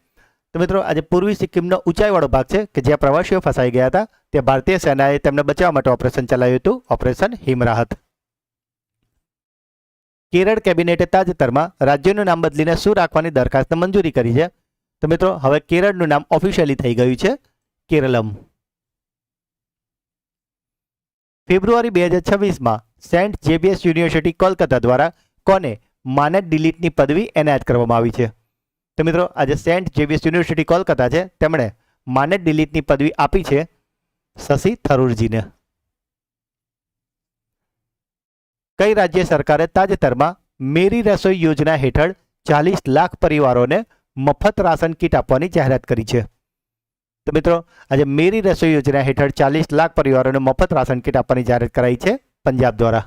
તો મિત્રો, આજે પૂર્વી સિક્કિમનો ઊંચાઈવાળો ભાગ છે કે જ્યાં પ્રવાસીઓ ફસાઈ ગયા હતા ત્યાં ભારતીય સેનાએ તેમને બચાવવા માટે ઓપરેશન ચલાવ્યું હતું, ઓપરેશન હિમરાહત. કેરળ કેબિનેટે તાજેતરમાં રાજ્યનું નામ બદલીને શું રાખવાની દરખાસ્તને મંજૂરી કરી છે? તો મિત્રો, હવે કેરળનું નામ ઓફિશિયલી થઈ ગયું છે કેરલમ. ફેબ્રુઆરી 2026માં સેન્ટ ઝેવિયર્સ યુનિવર્સિટી કોલકાતા દ્વારા કોને માનદ ડિલીટની પદવી એનાયત કરવામાં આવી છે? તો મિત્રો, આજે સેન્ટ ઝેવિયર્સ યુનિવર્સિટી કોલકાતા છે તેમણે માનદ ડિલીટની પદવી આપી છે શશી થરૂરજીને. કઈ રાજ્ય સરકારે તાજેતરમાં મેરી રસોઈ યોજના હેઠળ 40 લાખ પરિવારોને મફત રાશન કીટ આપવાની જાહેરાત કરી છે? તો મિત્રો, આજે મેરી રસોઈ યોજના હેઠળ 40 લાખ પરિવારોને મફત રાશન કીટ આપવાની જાહેરાત કરાઈ છે પંજાબ દ્વારા.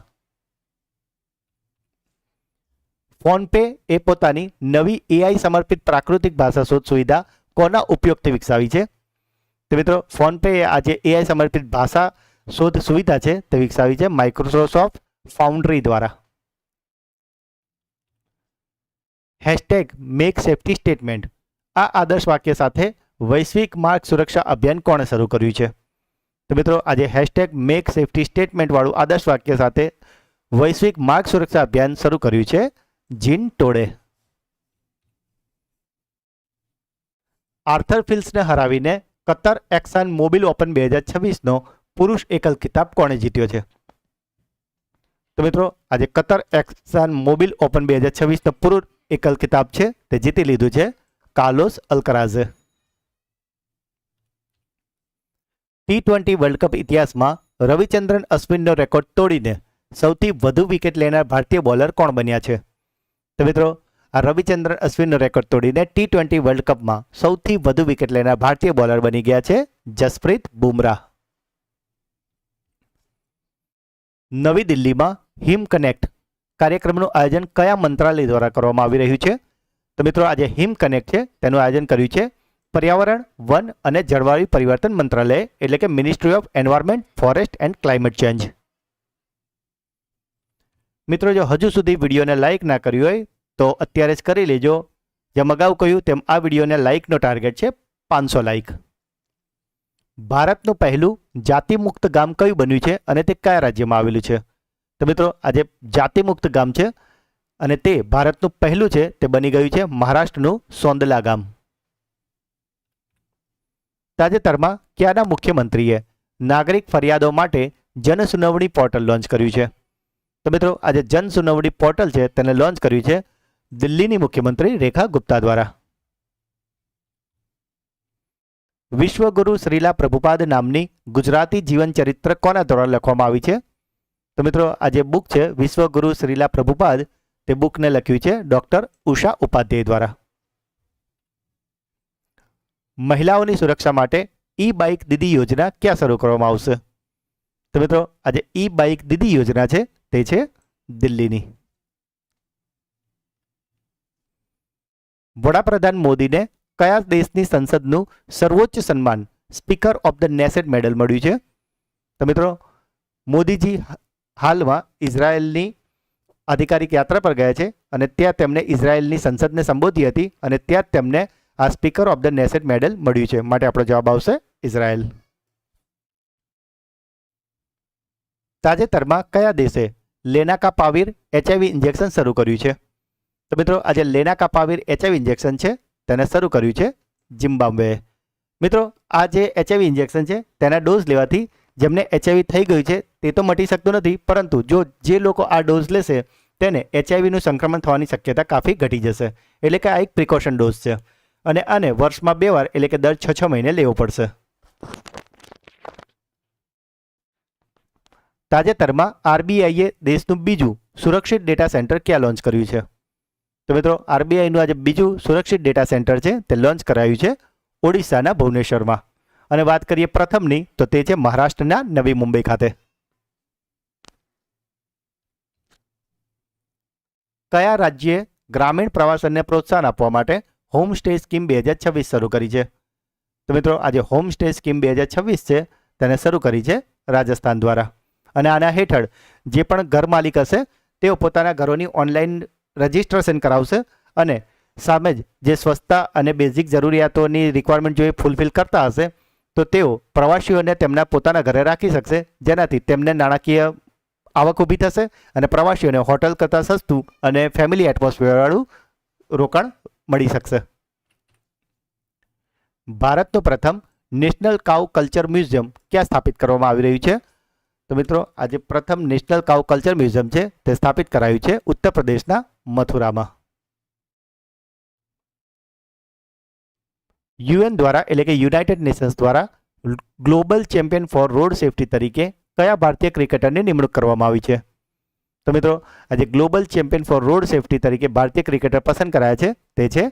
ફોનપે એ પોતાની નવી એઆઈ સમર્પિત પ્રાકૃતિક ભાષા શોધ સુવિધા કોના ઉપયોગથી વિકસાવી છે? તો મિત્રો, ફોનપે આજે એઆઈ સમર્પિત ભાષા શોધ સુવિધા છે તે વિકસાવી છે માઇક્રોસોફ્ટ ફાઉન્ડ્રી દ્વારા. હેશટેગ મેક સેફ્ટી સ્ટેટમેન્ટ આ આદર્શ વાક્ય સાથે વૈશ્વિક માર્ગ સુરક્ષા અભિયાન કોણે શરૂ કર્યું છે? તો મિત્રો, આજે હેશટેગ મેક સેફ્ટી સ્ટેટમેન્ટ વાળું આદર્શ વાક્ય સાથે વૈશ્વિક માર્ગ સુરક્ષા અભિયાન શરૂ કર્યું છે જીન ટોડે. આર્થર ફિલ્સને હરાવીને કતર એક્શન મોબિલ ઓપન 2026નો પુરુષ એકલ ખિતાબ કોણે જીત્યો છે? તો મિત્રો, આજે કતર એક્શન મોબિલ ઓપન 2026નો પુરુષ એકલ ખિતાબ છે તે જીતી લીધું છે કાર્લોસ અલ્કરાઝે. T20 વર્લ્ડ કપ ઇતિહાસમાં રવિચંદ્રન અશ્વિનનો રેકોર્ડ તોડીને સૌથી વધુ વિકેટ લેનાર ભારતીય બોલર કોણ બન્યા છે? તો મિત્રો, આ રવિચંદ્રન અશ્વિનનો રેકોર્ડ તોડીને T20 વર્લ્ડ કપમાં સૌથી વધુ વિકેટ લેનાર ભારતીય બોલર બની ગયા છે જસપ્રીત બુમરાહ. નવી દિલ્હીમાં હિમ કનેક્ટ કાર્યક્રમનું આયોજન કયા મંત્રાલય દ્વારા કરવામાં આવી રહ્યું છે? તો મિત્રો આજે હિમ કનેક્ટ છે તેનું આયોજન કર્યું છે પર્યાવરણ, વન અને જળવાયુ પરિવર્તન મંત્રાલય એટલે કે ministry of environment, forest and climate change. મિત્રો જો હજુ સુધી વિડીયોને લાઇક ના કર્યું હોય તો અત્યારે જ કરી લેજો. જેમ અગાઉ કહ્યું તેમ આ વિડીયોને લાઇકનો ટાર્ગેટ છે 500 લાઇક. ભારતનું પહેલું જાતિમુક્ત ગામ કયું બન્યું છે અને તે કયા રાજ્યમાં આવેલું છે? તો મિત્રો આજે જાતિમુક્ત ગામ છે અને તે ભારતનું પહેલું છે તે બની ગયું છે મહારાષ્ટ્રનું સોંદલા ગામ. તાજેતરમાં ક્યાંના મુખ્યમંત્રીએ નાગરિક ફરિયાદો માટે જનસુનાવણી પોર્ટલ લોન્ચ કર્યું છે? તો મિત્રો આજે જનસુનાવણી પોર્ટલ છે તેને લોન્ચ કર્યું છે દિલ્હીની મુખ્યમંત્રી રેખા ગુપ્તા દ્વારા. વિશ્વગુરુ શ્રીલા પ્રભુપાદ નામની ગુજરાતી જીવન ચરિત્ર કોના દ્વારા લખવામાં આવી છે? તો મિત્રો આ જે બુક છે વિશ્વગુરુ શ્રીલા પ્રભુપાદ તે બુકને લખ્યું છે ડૉક્ટર ઉષા ઉપાધ્યાય દ્વારા. મહિલાઓની સુરક્ષા માટે ઈ બાઇક દીદી યોજના ક્યાં શરૂ કરવામાં આવશે? તો મિત્રો આજે ઈ બાઇક દીદી યોજના છે તે છે દિલ્હીની. વડાપ્રધાન મોદીને કયા દેશની સંસદનું સર્વોચ્ચ સન્માન speaker of the nation medal મળ્યું છે? તો મિત્રો મોદીજી હાલમાં ઇઝરાયલની આધિકારિક યાત્રા પર ગયા છે અને ત્યાં તેમને ઇઝરાયલની સંસદને સંબોધી હતી અને ત્યાં જ તેમને આ speaker of the nation medal મળ્યું છે. માટે આપણો જવાબ આવશે ઇઝરાયલ. તાજેતરમાં કયા દેશે લેનાકાપાવીર HIV ઇન્જેક્શન શરૂ કર્યું છે? તો મિત્રો આજે લેનાકાપાવીર HIV ઇન્જેક્શન છે તેને શરૂ કર્યું છે ઝિમ્બાબ્વે. મિત્રો આ જે HIV ઇન્જેક્શન છે તેના ડોઝ લેવાથી જેમને HIV થઈ ગયું છે તે તો મટી શકતું નથી, પરંતુ જો જે લોકો આ ડોઝ લેશે તેને HIVનું સંક્રમણ થવાની શક્યતા કાફી ઘટી જશે. એટલે કે આ એક પ્રિકોશન ડોઝ છે અને આને વર્ષમાં 2 વાર એટલે કે દર 6 મહિને લેવો પડશે. તાજેતરમાં RBIએ દેશનું બીજું સુરક્ષિત ડેટા સેન્ટર ક્યાં લોન્ચ કર્યું છે? તો મિત્રો RBIનું આજે બીજું સુરક્ષિત ડેટા સેન્ટર છે તે લોન્ચ કરાયું છે ઓડિશાના ભુવનેશ્વરમાં. અને વાત કરીએ પ્રથમની તો તે છે મહારાષ્ટ્રના નવી મુંબઈ ખાતે. કયા રાજ્યે ગ્રામીણ પ્રવાસનને પ્રોત્સાહન આપવા માટે હોમ સ્ટે સ્કીમ 2026 શરૂ કરી છે? તો મિત્રો આજે હોમ સ્ટે સ્કીમ 2026 છે તેને શરૂ કરી છે રાજસ્થાન દ્વારા. અને આના હેઠળ જે પણ ઘર માલિક હશે તેઓ પોતાના ઘરોની ઓનલાઈન રજિસ્ટ્રેશન કરાવશે અને સામે જ જે સ્વચ્છતા અને બેઝિક જરૂરિયાતોની રિક્વાયરમેન્ટ જો એ ફૂલફિલ કરતા હશે તો તેઓ પ્રવાસીઓને તેમના પોતાના ઘરે રાખી શકશે, જેનાથી તેમને નાણાકીય આવક ઊભી થશે અને પ્રવાસીઓને હોટલ કરતાં સસ્તું અને ફેમિલી એટમોસ્ફિયરવાળું રોકાણ મળી શકશે. ભારતનું પ્રથમ નેશનલ કાઉ કલ્ચર મ્યુઝિયમ ક્યાં સ્થાપિત કરવામાં આવી રહ્યું છે? તો મિત્રો આજે પ્રથમ નેશનલ કાઉ કલ્ચર મ્યુઝિયમ છે તે સ્થાપિત કરાયું છે ઉત્તર પ્રદેશના મથુરામાં. UN દ્વારા એટલે કે યુનાઇટેડ નેશન્સ દ્વારા global champion for road safety તરીકે કયા ભારતીય ક્રિકેટરની નિમણૂક કરવામાં આવી છે? તો મિત્રો આજે global champion for road safety તરીકે ભારતીય ક્રિકેટર પસંદ કરાયા છે તે છે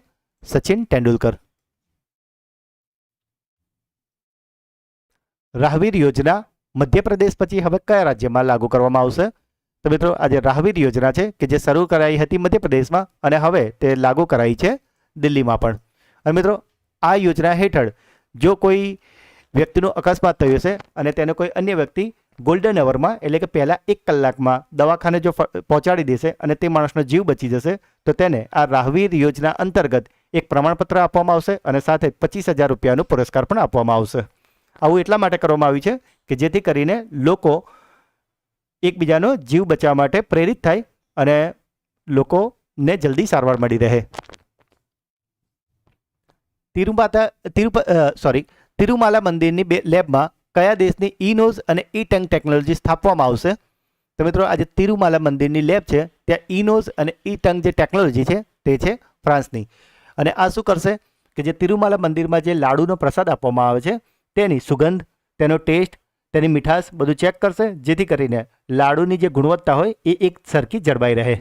સચિન તેંડુલકર. રાહવીર યોજના મધ્યપ્રદેશ પછી હવે કયા રાજ્યમાં લાગુ કરવામાં આવશે? તો મિત્રો આજે રાહવીર યોજના છે કે જે શરૂ કરાઈ હતી મધ્યપ્રદેશમાં અને હવે તે લાગુ કરાઈ છે દિલ્હીમાં પણ. અને મિત્રો આ યોજના હેઠળ જો કોઈ વ્યક્તિનું અકસ્માત થયું છે અને તેને કોઈ અન્ય વ્યક્તિ ગોલ્ડન અવરમાં એટલે કે પહેલાં 1 કલાકમાં દવાખાને જો પહોંચાડી દેશે અને તે માણસનો જીવ બચી જશે તો તેને આ રાહવીર યોજના અંતર્ગત એક પ્રમાણપત્ર આપવામાં આવશે અને સાથે 25,000 રૂપિયાનો પુરસ્કાર પણ આપવામાં આવશે. આવું એટલા માટે કરવામાં આવ્યું છે કે જેથી કરીને લોકો એકબીજાનો જીવ બચાવવા માટે પ્રેરિત થાય અને લોકોને જલ્દી સારવાર મળી રહે. તિરુમાલા મંદિરની લેબમાં કયા દેશની ઈ-નોઝ અને ઈ-ટંગ ટેકનોલોજી સ્થાપવામાં આવશે? તો મિત્રો આજે તિરુમાલા મંદિરની લેબ છે ત્યાં ઈ-નોઝ અને ઈ-ટંગ જે ટેકનોલોજી છે તે છે ફ્રાન્સની. અને આ શું કરશે કે જે તિરુમાલા મંદિરમાં જે લાડુનો પ્રસાદ આપવામાં આવે છે તેની સુગંધ, તેનો ટેસ્ટ, તેની મીઠાશ બધું ચેક કરશે જેથી કરીને લાડુની જે ગુણવત્તા હોય એ એક સરખી જળવાઈ રહે.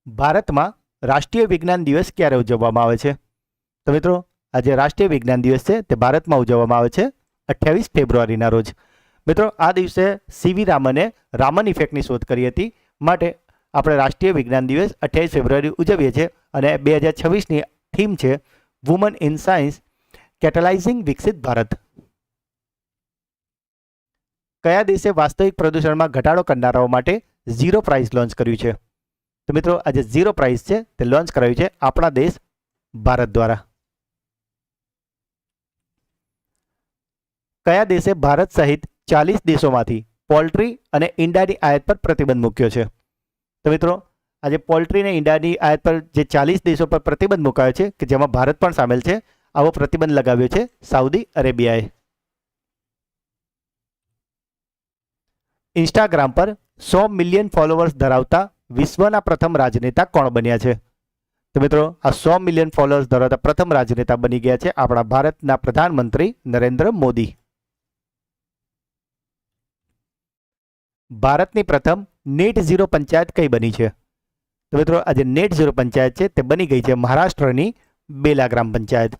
ભારતમાં રાષ્ટ્રીય વિજ્ઞાન દિવસ ક્યારે ઉજવવામાં આવે છે? તો મિત્રો આજે રાષ્ટ્રીય વિજ્ઞાન દિવસ છે તે ભારતમાં ઉજવવામાં આવે છે 28 ફેબ્રુઆરીના રોજ. મિત્રો આ દિવસે સીવી રામને રામન ઇફેક્ટની શોધ કરી હતી, માટે આપણે રાષ્ટ્રીય વિજ્ઞાન દિવસ 28 ફેબ્રુઆરી ઉજવીએ છીએ અને 2026ની થીમ છે વુમન ઇન સાયન્સ કેટેલાઇઝિંગ વિકસિત ભારત. કયા દેશે વાસ્તવિક પ્રદૂષણમાં ઘટાડો કરનારાઓ માટે ઝીરો પ્રાઇસ લોન્ચ કર્યું છે? તો મિત્રો આજે ઝીરો પ્રાઇસ છે તે લોન્ચ કરાયું છે આપણા દેશ ભારત દ્વારા. કયા દેશે ભારત સહિત 40 દેશોમાંથી પોલ્ટ્રી અને ઈંડાની આયાત પર પ્રતિબંધ મૂક્યો છે? તો મિત્રો આજે પોલ્ટ્રી અને ઈંડાની આયાત પર જે 40 દેશો પર પ્રતિબંધ મુકાયો છે કે જેમાં ભારત પણ સામેલ છે, આવો પ્રતિબંધ લગાવ્યો છે સાઉદી અરેબિયાએ. ઇન્સ્ટાગ્રામ પર 100 મિલિયન ફોલોઅર્સ ધરાવતા વિશ્વના પ્રથમ રાજનેતા કોણ બન્યા છે? તો મિત્રો આ 100 મિલિયન ફોલોઅર્સ ધરાવતા પ્રથમ રાજનેતા બની ગયા છે આપણા ભારતના પ્રધાનમંત્રી નરેન્દ્ર મોદી. ભારતની પ્રથમ નેટ ઝીરો પંચાયત કઈ બની છે? તો મિત્રો આજે નેટ ઝીરો પંચાયત છે તે બની ગઈ છે મહારાષ્ટ્રની બેલા ગ્રામ પંચાયત.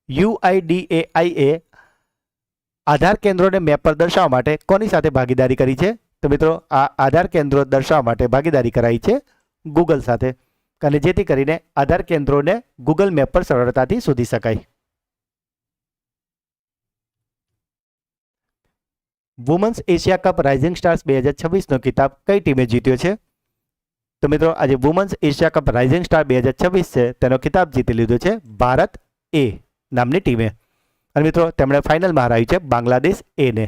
UIDAI આધાર કેન્દ્રોને મેપ પર દર્શાવવા માટે કોની સાથે ભાગીદારી કરી છે? તો મિત્રો આ આધાર કેન્દ્રો દર્શાવવા માટે ભાગીદારી કરાઈ છે ગૂગલ સાથે, અને જેથી કરીને આધાર કેન્દ્રોને ગૂગલ મેપ પર સરળતાથી શોધી શકાય. Women's Asia cup rising stars 2026નો ખિતાબ કઈ ટીમે જીત્યો છે? તો મિત્રો આજે women's Asia cup rising star 2026 છે તેનો ખિતાબ જીતી લીધો છે ભારત એ નામની ટીમે, અને મિત્રો તેમણે ફાઇનલમાં હરાવ્યું છે બાંગ્લાદેશ એને.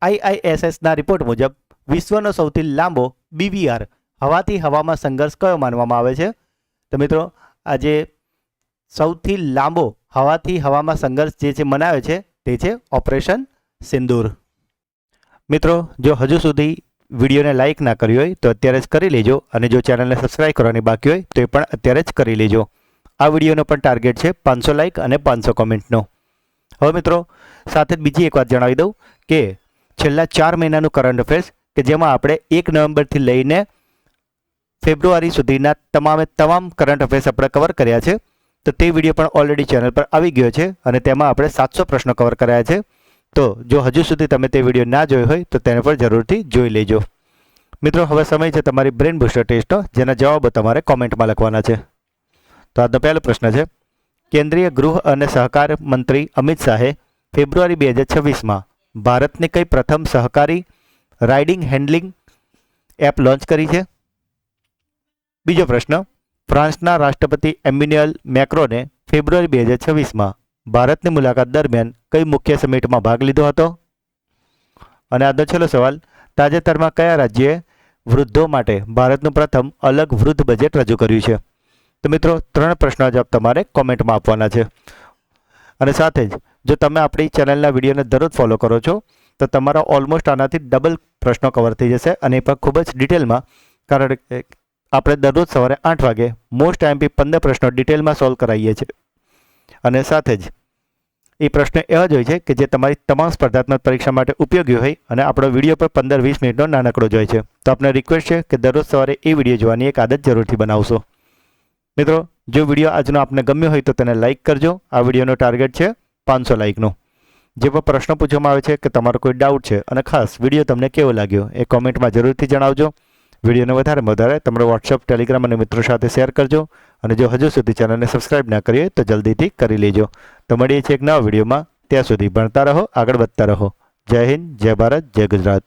IISSના રિપોર્ટ મુજબ વિશ્વનો સૌથી લાંબો BVR હવાથી હવામાં સંઘર્ષ કયો માનવામાં આવે છે? તો મિત્રો આજે સૌથી લાંબો હવાથી હવામાં સંઘર્ષ જે છે મનાયો છે તે છે ઓપરેશન સિંદૂર. મિત્રો જો હજુ સુધી વિડીયોને લાઇક ના કરી હોય તો અત્યારે જ કરી લેજો, અને જો ચેનલને સબસ્ક્રાઇબ કરવાની બાકી હોય તો એ પણ અત્યારે જ કરી લેજો. આ વિડીયોનો પણ ટાર્ગેટ છે 500 લાઇક અને 500 કોમેન્ટનો. હવે મિત્રો સાથે જ બીજી એક વાત જણાવી દઉં કે છેલ્લા 4 મહિનાનું કરંટ અફેર્સ કે જેમાં આપણે 1 નવેમ્બરથી લઈને ફેબ્રુઆરી સુધીના તમામ કરંટ અફેર્સ આપણે કવર કર્યા છે, તો તે વિડીયો પણ ઓલરેડી ચેનલ પર આવી ગયો છે અને તેમાં આપણે 700 પ્રશ્નો કવર કર્યા છે. તો જો હજુ સુધી તમે તે વિડીયો ના જોયો હોય તો તેને પણ જરૂરથી જોઈ લેજો. મિત્રો હવે સમય છે તમારી બ્રેન બૂસ્ટર ટેસ્ટનો, જેના જવાબો તમારે કોમેન્ટમાં લખવાના છે. તો આજનો પહેલો પ્રશ્ન છે, કેન્દ્રીય ગૃહ અને સહકાર મંત્રી અમિત શાહે ફેબ્રુઆરી 2026માં ભારતની કઈ પ્રથમ સહકારી રાઇડિંગ હેન્ડલિંગ એપ લોન્ચ કરી છે? બીજો પ્રશ્ન, ફ્રાન્સના રાષ્ટ્રપતિ એમ્યુન્યુઅલ મેક્રોને ફેબ્રુઆરી 2026માં ભારતની મુલાકાત દરમિયાન કઈ મુખ્ય સમિટમાં ભાગ લીધો હતો? અને આજનો છેલ્લો સવાલ, તાજેતરમાં કયા રાજ્યએ વૃદ્ધો માટે ભારતનું પ્રથમ અલગ વૃદ્ધ બજેટ રજૂ કર્યું છે? તો મિત્રો 3 પ્રશ્નોના જવાબ તમારે કોમેન્ટમાં આપવાના છે. અને સાથે જ જો તમે આપણી ચેનલના વિડીયોને દરરોજ ફોલો કરો છો તો તમારા ઓલમોસ્ટ આનાથી ડબલ પ્રશ્નો કવર થઈ જશે, અને એ પણ ખૂબ જ ડિટેલમાં, કારણ કે આપણે દરરોજ સવારે 8 વાગે મોસ્ટ આઈએમપી 15 પ્રશ્નો ડિટેલમાં સોલ્વ કરાવીએ છીએ. અને સાથે જ એ પ્રશ્ન એવા જ હોય છે કે જે તમારી તમામ સ્પર્ધાત્મક પરીક્ષા માટે ઉપયોગી હોય, અને આપણો વિડીયો પર 15-20 મિનિટનો નાનકડો જ હોય છે. તો આપને રિક્વેસ્ટ છે કે દરરોજ સવારે એ વિડીયો જોવાની એક આદત જરૂરથી બનાવશો. મિત્રો જો વિડીયો આજનો આપને ગમ્યો હોય તો તેને લાઇક કરજો. આ વિડીયોનો ટાર્ગેટ છે 500 લાઇકનો. જે પણ પ્રશ્ન પૂછવામાં આવે છે કે તમારો કોઈ ડાઉટ છે, અને ખાસ વિડીયો તમને કેવો લાગ્યો એ કોમેન્ટમાં જરૂરથી જણાવજો. વિડીયોને વધારેમાં વધારે તમારો વોટ્સઅપ, ટેલિગ્રામ અને મિત્રો સાથે શેર કરજો, અને જો હજુ સુધી ચેનલને સબસ્ક્રાઇબ ના કરી હોય તો જલ્દીથી કરી લેજો. તો મળીએ છીએ એક નવા વિડીયોમાં. ત્યાં સુધી ભણતા રહો, આગળ વધતા રહો. જય હિન્દ, જય ભારત, જય ગુજરાત.